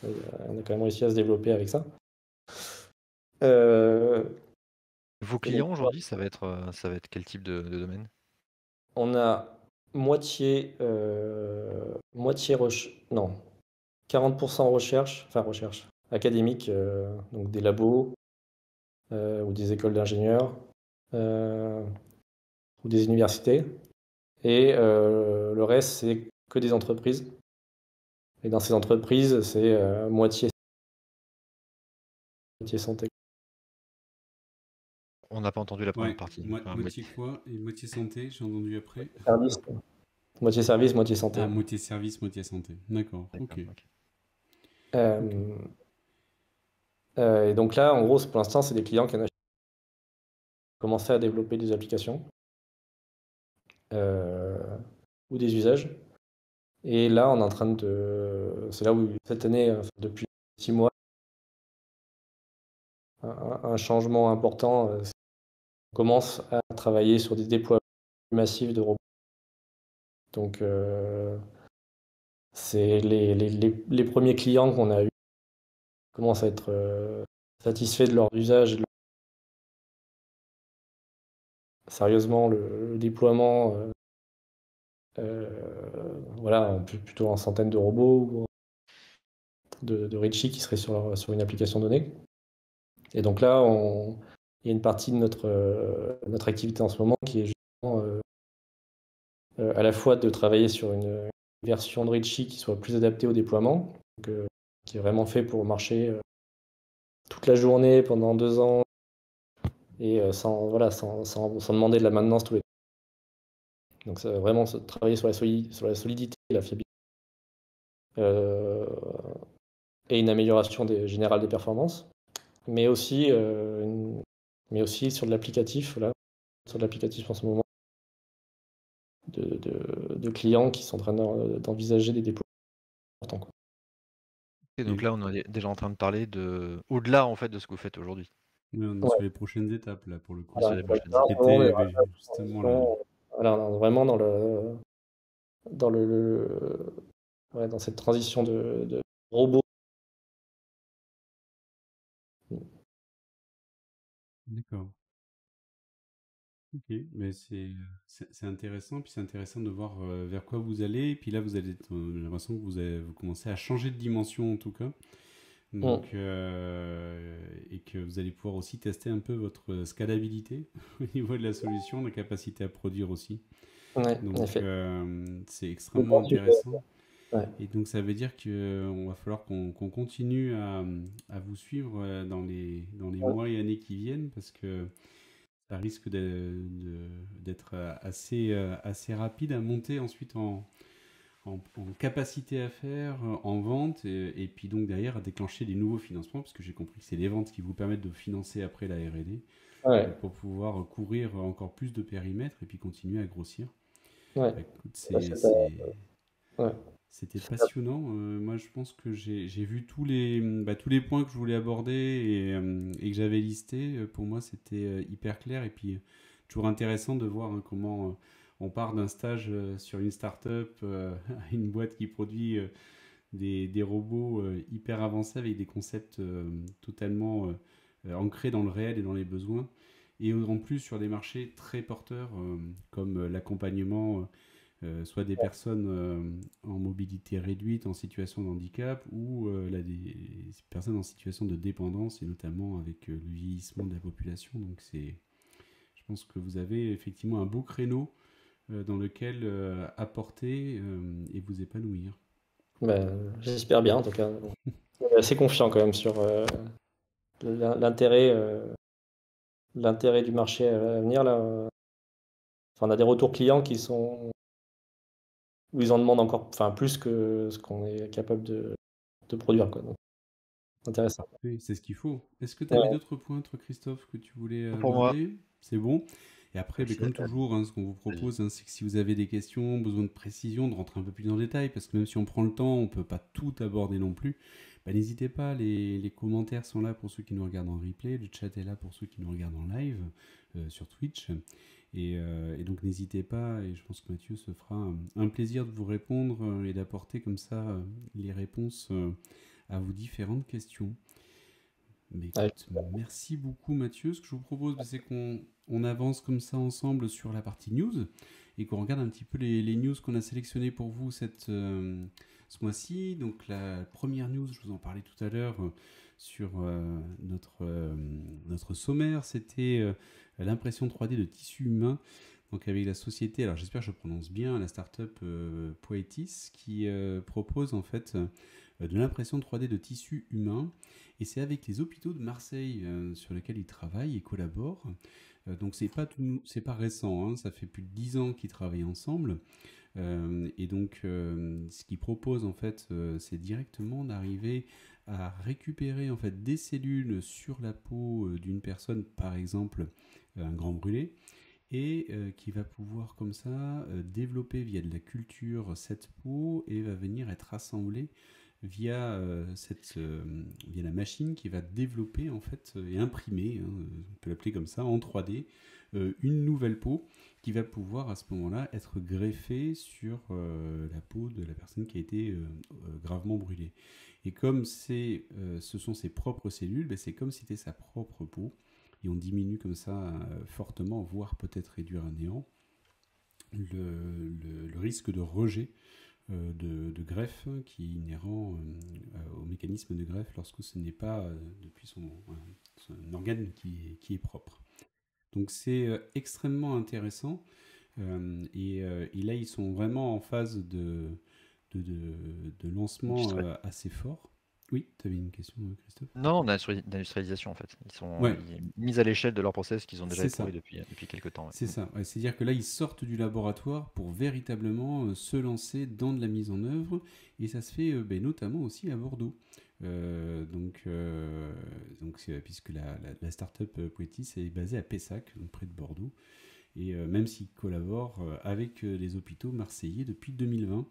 Speaker 3: On a quand même réussi à se développer avec ça. Euh,
Speaker 2: Vos
Speaker 3: et donc,
Speaker 2: clients aujourd'hui, ça va être quel type de domaine?
Speaker 3: on a non, 40% recherche, enfin recherche académique, donc des labos ou des écoles d'ingénieurs euh, ou des universités. Et le reste, c'est que des entreprises. Et dans ces entreprises, c'est moitié santé.
Speaker 2: On n'a pas entendu la première
Speaker 1: Ouais,
Speaker 2: partie. Enfin,
Speaker 1: moitié quoi et moitié santé, j'ai entendu après.
Speaker 3: Service, quoi. Moitié service, moitié santé.
Speaker 1: Ah, moitié service, moitié santé. D'accord,
Speaker 2: d'accord,
Speaker 1: ok.
Speaker 2: ok.
Speaker 3: Euh, et donc là, en gros, pour l'instant, c'est des clients qui ont commencé à développer des applications ou des usages. Et là, on est en train de. C'est là où, cette année, enfin, depuis 6 mois, un changement important. On commence à travailler sur des déploiements massifs de robots. Donc, c'est les premiers clients qu'on a eu commencent à être satisfaits de leur usage. Sérieusement, le déploiement, voilà, plutôt en centaines de robots ou de Ritchie qui seraient sur une application donnée. Et donc là, il y a une partie de notre activité en ce moment qui est justement à la fois de travailler sur une version de Ritchie qui soit plus adaptée au déploiement, donc, qui est vraiment fait pour marcher toute la journée pendant 2 ans et sans demander de la maintenance tous les temps. Donc c'est vraiment travailler sur la solidité et la fiabilité euh, et une amélioration générale des performances, mais aussi, sur de l'applicatif, là, sur de l'applicatif en ce moment, de clients qui sont en train d'envisager des déploiements importants, quoi.
Speaker 2: Et donc
Speaker 1: Et
Speaker 2: là, on est déjà en train de parler au-delà en fait de ce que vous faites aujourd'hui.
Speaker 1: ouais, on est
Speaker 3: Ouais.
Speaker 1: sur les prochaines étapes là pour le coup.
Speaker 2: Sur les prochaines
Speaker 3: Là, en
Speaker 2: étapes.
Speaker 3: ce moment, on est
Speaker 1: C'était justement là.
Speaker 3: voilà, on est vraiment dans cette transition de robot.
Speaker 1: D'accord. Ok, mais c'est intéressant, puis c'est intéressant de voir vers quoi vous allez. Et puis là, j'ai l'impression que vous commencez à changer de dimension en tout cas.
Speaker 3: Mm.
Speaker 1: Donc, et que vous allez pouvoir aussi tester un peu votre scalabilité au niveau de la solution, la capacité à produire aussi.
Speaker 3: Ouais, en
Speaker 1: Donc,
Speaker 3: effet.
Speaker 1: c'est
Speaker 3: Je
Speaker 1: extrêmement
Speaker 3: pense que-
Speaker 1: intéressant.
Speaker 3: ouais.
Speaker 1: Et donc, ça veut dire qu'on va falloir qu'on continue à vous suivre dans les
Speaker 3: Ouais.
Speaker 1: mois et années qui viennent, parce que ça risque d'être assez rapide à monter ensuite en capacité à faire, en vente, et puis donc derrière à déclencher des nouveaux financements, parce que j'ai compris que c'est les ventes qui vous permettent de financer après la R&D,
Speaker 3: Ouais.
Speaker 1: donc pour pouvoir couvrir encore plus de périmètres et puis continuer à grossir.
Speaker 3: Ouais.
Speaker 1: Bah, écoute,
Speaker 3: Ouais, ouais.
Speaker 1: c'était passionnant. Moi, je pense que j'ai vu tous les points que je voulais aborder et que j'avais listés. Pour moi, c'était hyper clair. Et puis, toujours intéressant de voir comment on part d'un stage sur une start-up à une boîte qui produit des robots hyper avancés avec des concepts totalement ancrés dans le réel et dans les besoins. Et en plus, sur des marchés très porteurs comme l'accompagnement soit des personnes en mobilité réduite, en situation de handicap, ou des personnes en situation de dépendance, et notamment avec le vieillissement de la population. Donc je pense que vous avez effectivement un beau créneau dans lequel apporter et vous épanouir.
Speaker 3: J'espère bien, en tout cas. On est assez confiant quand même sur l'intérêt l'intérêt du marché à venir, là. Enfin, on a des retours clients où ils en demandent encore, enfin, plus que ce qu'on est capable de produire, quoi. Donc, c'est intéressant.
Speaker 1: Parfait, c'est ce qu'il faut. Est-ce que tu avais
Speaker 3: Ouais.
Speaker 1: d'autres points, toi, Christophe, que tu voulais
Speaker 2: Pour moi,
Speaker 1: aborder? C'est bon. Et après, ben, comme toujours, hein, ce qu'on vous propose, hein, c'est que si vous avez des questions, besoin de précision, de rentrer un peu plus dans le détail, parce que même si on prend le temps, on ne peut pas tout aborder non plus. Ben, n'hésitez pas, les commentaires sont là pour ceux qui nous regardent en replay, le chat est là pour ceux qui nous regardent en live sur Twitch. Et donc n'hésitez pas, et je pense que Mathieu se fera un plaisir de vous répondre et d'apporter comme ça les réponses à vos différentes questions. Mais
Speaker 3: Ouais.
Speaker 1: écoute, merci beaucoup Mathieu. Ce que je vous propose, c'est qu'on avance comme ça ensemble sur la partie news et qu'on regarde un petit peu les news qu'on a sélectionnées pour vous ce mois-ci. Donc la première news, je vous en parlais tout à l'heure sur notre sommaire, c'était l'impression 3D de tissu humain. Donc avec la société, alors j'espère que je prononce bien, la startup Poetis qui propose en fait de l'impression 3D de tissu humain. Et c'est avec les hôpitaux de Marseille sur lesquels ils travaillent et collaborent. Donc c'est pas récent, hein, ça fait plus de 10 ans qu'ils travaillent ensemble. Et donc ce qu'ils proposent en fait, c'est directement d'arriver à récupérer en fait des cellules sur la peau d'une personne, par exemple un grand brûlé, et qui va pouvoir comme ça développer via de la culture cette peau et va venir être assemblée via via la machine qui va développer en fait et imprimer, hein, on peut l'appeler comme ça, en 3D, une nouvelle peau qui va pouvoir à ce moment-là être greffée sur la peau de la personne qui a été gravement brûlée. Et comme ce sont ses propres cellules, ben, c'est comme si c'était sa propre peau. Et on diminue comme ça fortement, voire peut-être réduire à néant, le risque de rejet de greffe qui est inhérent au mécanisme de greffe lorsque ce n'est pas depuis son organe qui est propre. Donc c'est extrêmement intéressant et là ils sont vraiment en phase de lancement assez fort. Oui, tu avais une question Christophe?
Speaker 2: Non, d'industrialisation en fait. Ils sont
Speaker 1: Ouais.
Speaker 2: mis à l'échelle de leur process qu'ils ont déjà
Speaker 1: C'est ça.
Speaker 2: éprouvés depuis quelques temps. Ouais.
Speaker 1: C'est ça, ouais, c'est-à-dire que là, ils sortent du laboratoire pour véritablement se lancer dans de la mise en œuvre, et ça se fait notamment aussi à Bordeaux. Puisque la start-up Poetis est basée à Pessac, donc près de Bordeaux, et même s'ils collaborent avec les hôpitaux marseillais depuis 2020.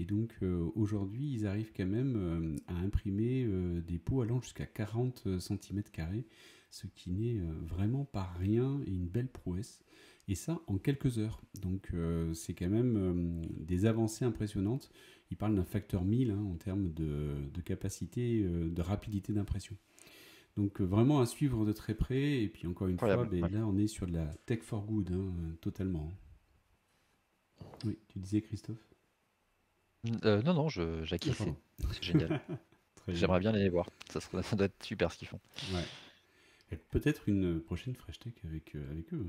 Speaker 1: Et donc aujourd'hui, ils arrivent quand même à imprimer des pots allant jusqu'à 40 cm², ce qui n'est vraiment pas rien et une belle prouesse. Et ça en quelques heures. Donc c'est quand même des avancées impressionnantes. Ils parlent d'un facteur 1000 en termes de capacité, de rapidité d'impression. Donc vraiment à suivre de très près. Et puis encore une fois, là on est sur de la tech for good, totalement. Oui, tu disais Christophe?
Speaker 2: Non, j'acquiesçais. C'est génial. J'aimerais bien aller les voir. Ça doit être super ce qu'ils font.
Speaker 1: Ouais. Et peut-être une prochaine Fresh Tech avec eux.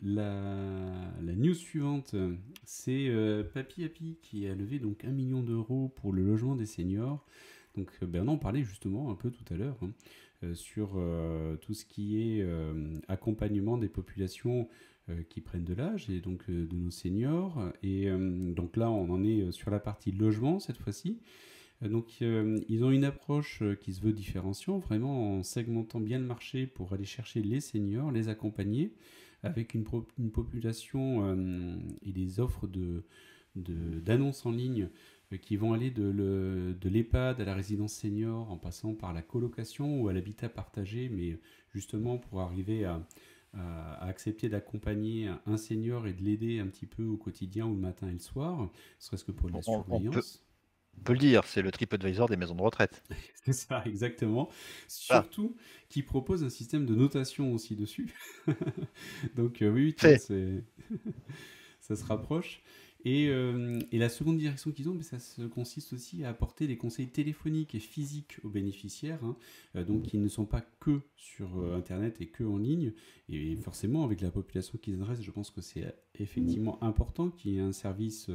Speaker 1: La news suivante, c'est Papy Happy qui a levé donc 1 million d'euros pour le logement des seniors. Donc on en parlait justement un peu tout à l'heure sur tout ce qui est accompagnement des populations qui prennent de l'âge et donc de nos seniors. Et donc là, on en est sur la partie logement cette fois-ci. Donc ils ont une approche qui se veut différenciante, vraiment en segmentant bien le marché pour aller chercher les seniors, les accompagner, avec une population et des offres d'annonces en ligne qui vont aller de l'EHPAD à la résidence senior, en passant par la colocation ou à l'habitat partagé, mais justement pour arriver à accepter d'accompagner un senior et de l'aider un petit peu au quotidien ou le matin et le soir, serait-ce que pour de la surveillance.
Speaker 2: On peut le dire, c'est le TripAdvisor des maisons de retraite.
Speaker 1: C'est ça, exactement. Surtout qui propose un système de notation aussi dessus. Donc oui, ça se rapproche. Et la seconde direction qu'ils ont, ça consiste aussi à apporter des conseils téléphoniques et physiques aux bénéficiaires, donc qui ne sont pas que sur Internet et que en ligne. Et forcément, avec la population qu'ils adressent, je pense que c'est effectivement important qu'il y ait un service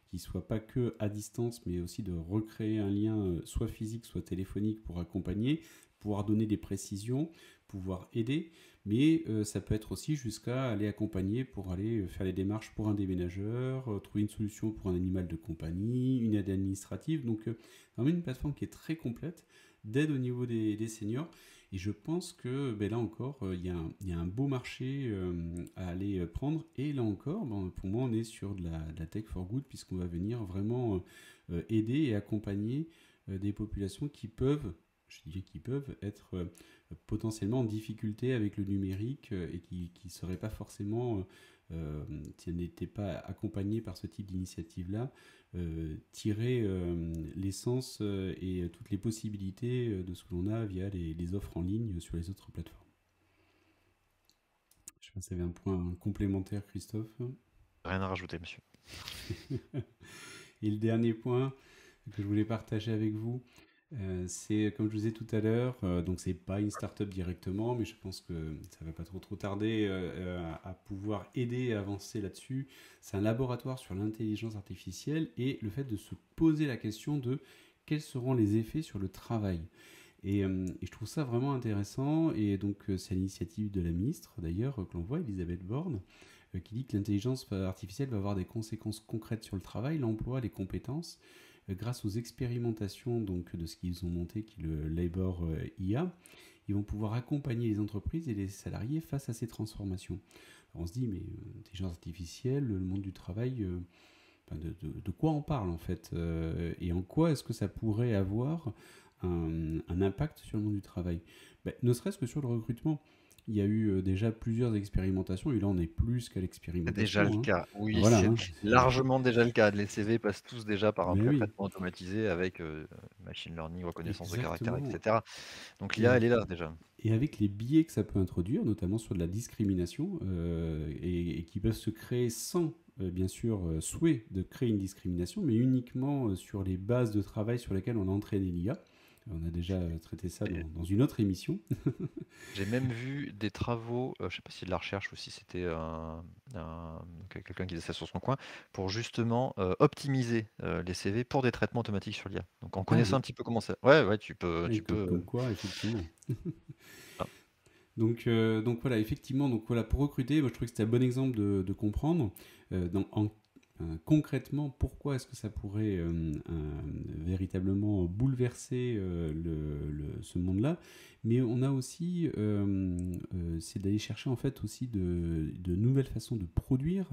Speaker 1: qui soit pas que à distance, mais aussi de recréer un lien soit physique, soit téléphonique pour accompagner, pouvoir donner des précisions, pouvoir aider. Mais ça peut être aussi jusqu'à aller accompagner pour aller faire les démarches pour un déménageur, trouver une solution pour un animal de compagnie, une aide administrative. Donc vraiment une plateforme qui est très complète d'aide au niveau des seniors. Et je pense que là encore, il y a un beau marché à aller prendre. Et là encore, pour moi, on est sur de la tech for good, puisqu'on va venir vraiment aider et accompagner des populations qui peuvent être potentiellement en difficulté avec le numérique et qui ne seraient pas forcément si elle n'était pas accompagnée par ce type d'initiative-là, tirer l'essence et toutes les possibilités de ce que l'on a via les offres en ligne sur les autres plateformes. Je pense qu'il y avait un point complémentaire, Christophe.
Speaker 2: Rien à rajouter, monsieur.
Speaker 1: Et le dernier point que je voulais partager avec vous, c'est comme je vous disais tout à l'heure, donc c'est pas une start-up directement, mais je pense que ça va pas trop tarder à pouvoir aider à avancer là-dessus. C'est un laboratoire sur l'intelligence artificielle et le fait de se poser la question de quels seront les effets sur le travail. Et je trouve ça vraiment intéressant. Et donc, c'est l'initiative de la ministre, d'ailleurs, que l'on voit, Elisabeth Borne, qui dit que l'intelligence artificielle va avoir des conséquences concrètes sur le travail, l'emploi, les compétences, grâce aux expérimentations donc, de ce qu'ils ont monté, qui est le Labor IA. Ils vont pouvoir accompagner les entreprises et les salariés face à ces transformations. Alors, on se dit, mais l'intelligence artificielle, le monde du travail, de quoi on parle en fait et en quoi est-ce que ça pourrait avoir un impact sur le monde du travail. Ne serait-ce que sur le recrutement. Il y a eu déjà plusieurs expérimentations, et là on est plus qu'à
Speaker 2: C'est
Speaker 1: l'expérimentation.
Speaker 2: déjà le cas. Oui,
Speaker 1: Voilà,
Speaker 2: c'est largement déjà le cas. Les CV passent tous déjà par un
Speaker 1: Mais oui.
Speaker 2: traitement automatisé avec machine learning, reconnaissance de caractère,
Speaker 1: Exactement.
Speaker 2: etc. Donc l'IA, elle est là déjà.
Speaker 1: Et avec les biais que ça peut introduire, notamment sur de la discrimination, et qui peuvent se créer sans, bien sûr, souhait de créer une discrimination, mais uniquement sur les bases de travail sur lesquelles on a entraîné l'IA. On a déjà traité ça dans une autre émission.
Speaker 2: J'ai même vu des travaux, je ne sais pas si c'est de la recherche ou si c'était quelqu'un qui faisait ça sur son coin, pour justement optimiser les CV pour des traitements automatiques sur l'IA. Donc en connaissant un petit peu comment ça... Ouais, tu peux...
Speaker 1: Comme quoi, effectivement.
Speaker 2: Ah.
Speaker 1: Donc voilà, effectivement, pour recruter, moi je trouvais que c'était un bon exemple de comprendre concrètement pourquoi est-ce que ça pourrait véritablement bouleverser ce monde-là. Mais on a aussi, c'est d'aller chercher en fait aussi de nouvelles façons de produire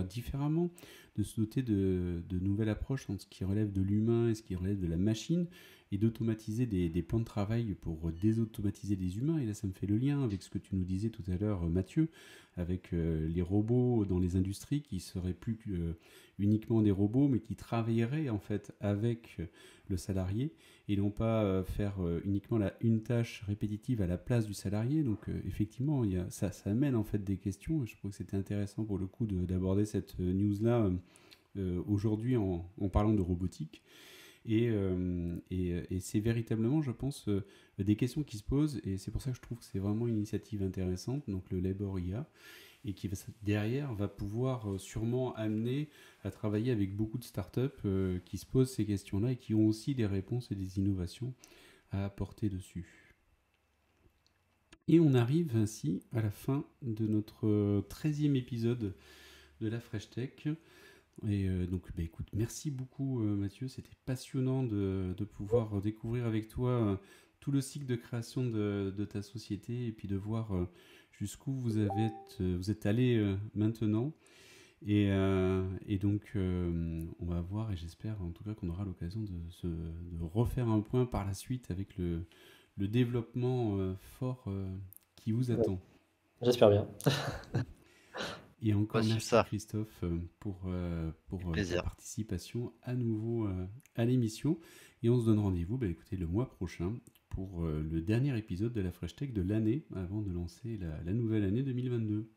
Speaker 1: différemment, de se doter de nouvelles approches entre ce qui relève de l'humain et ce qui relève de la machine, et d'automatiser des plans de travail pour désautomatiser les humains. Et là, ça me fait le lien avec ce que tu nous disais tout à l'heure, Mathieu, avec les robots dans les industries qui seraient plus uniquement des robots, mais qui travailleraient en fait avec le salarié et non pas faire uniquement une tâche répétitive à la place du salarié. Donc effectivement, ça amène en fait des questions. Je trouve que c'était intéressant pour le coup d'aborder cette news-là aujourd'hui en parlant de robotique. Et c'est véritablement, je pense, des questions qui se posent, et c'est pour ça que je trouve que c'est vraiment une initiative intéressante, donc le Labor IA, et qui derrière va pouvoir sûrement amener à travailler avec beaucoup de startups qui se posent ces questions-là et qui ont aussi des réponses et des innovations à apporter dessus. Et on arrive ainsi à la fin de notre 13e épisode de la Fresh Tech. Et donc, écoute, merci beaucoup Mathieu, c'était passionnant de pouvoir découvrir avec toi tout le cycle de création de ta société et puis de voir jusqu'où vous êtes allé maintenant. Et donc, on va voir, et j'espère en tout cas qu'on aura l'occasion de refaire un point par la suite avec le développement fort qui vous attend.
Speaker 3: J'espère bien.
Speaker 1: Et encore
Speaker 2: Voici
Speaker 1: merci
Speaker 2: ça.
Speaker 1: Christophe pour ta
Speaker 2: Plaisir.
Speaker 1: participation à nouveau à l'émission. Et on se donne rendez-vous écoutez, le mois prochain pour le dernier épisode de la Fresh Tech de l'année avant de lancer la nouvelle année 2022.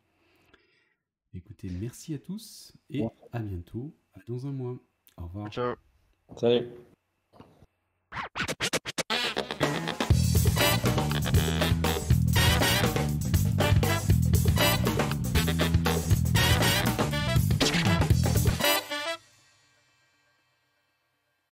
Speaker 1: Écoutez, merci à tous et à bientôt, dans un mois. Au revoir.
Speaker 2: Ciao.
Speaker 3: Salut.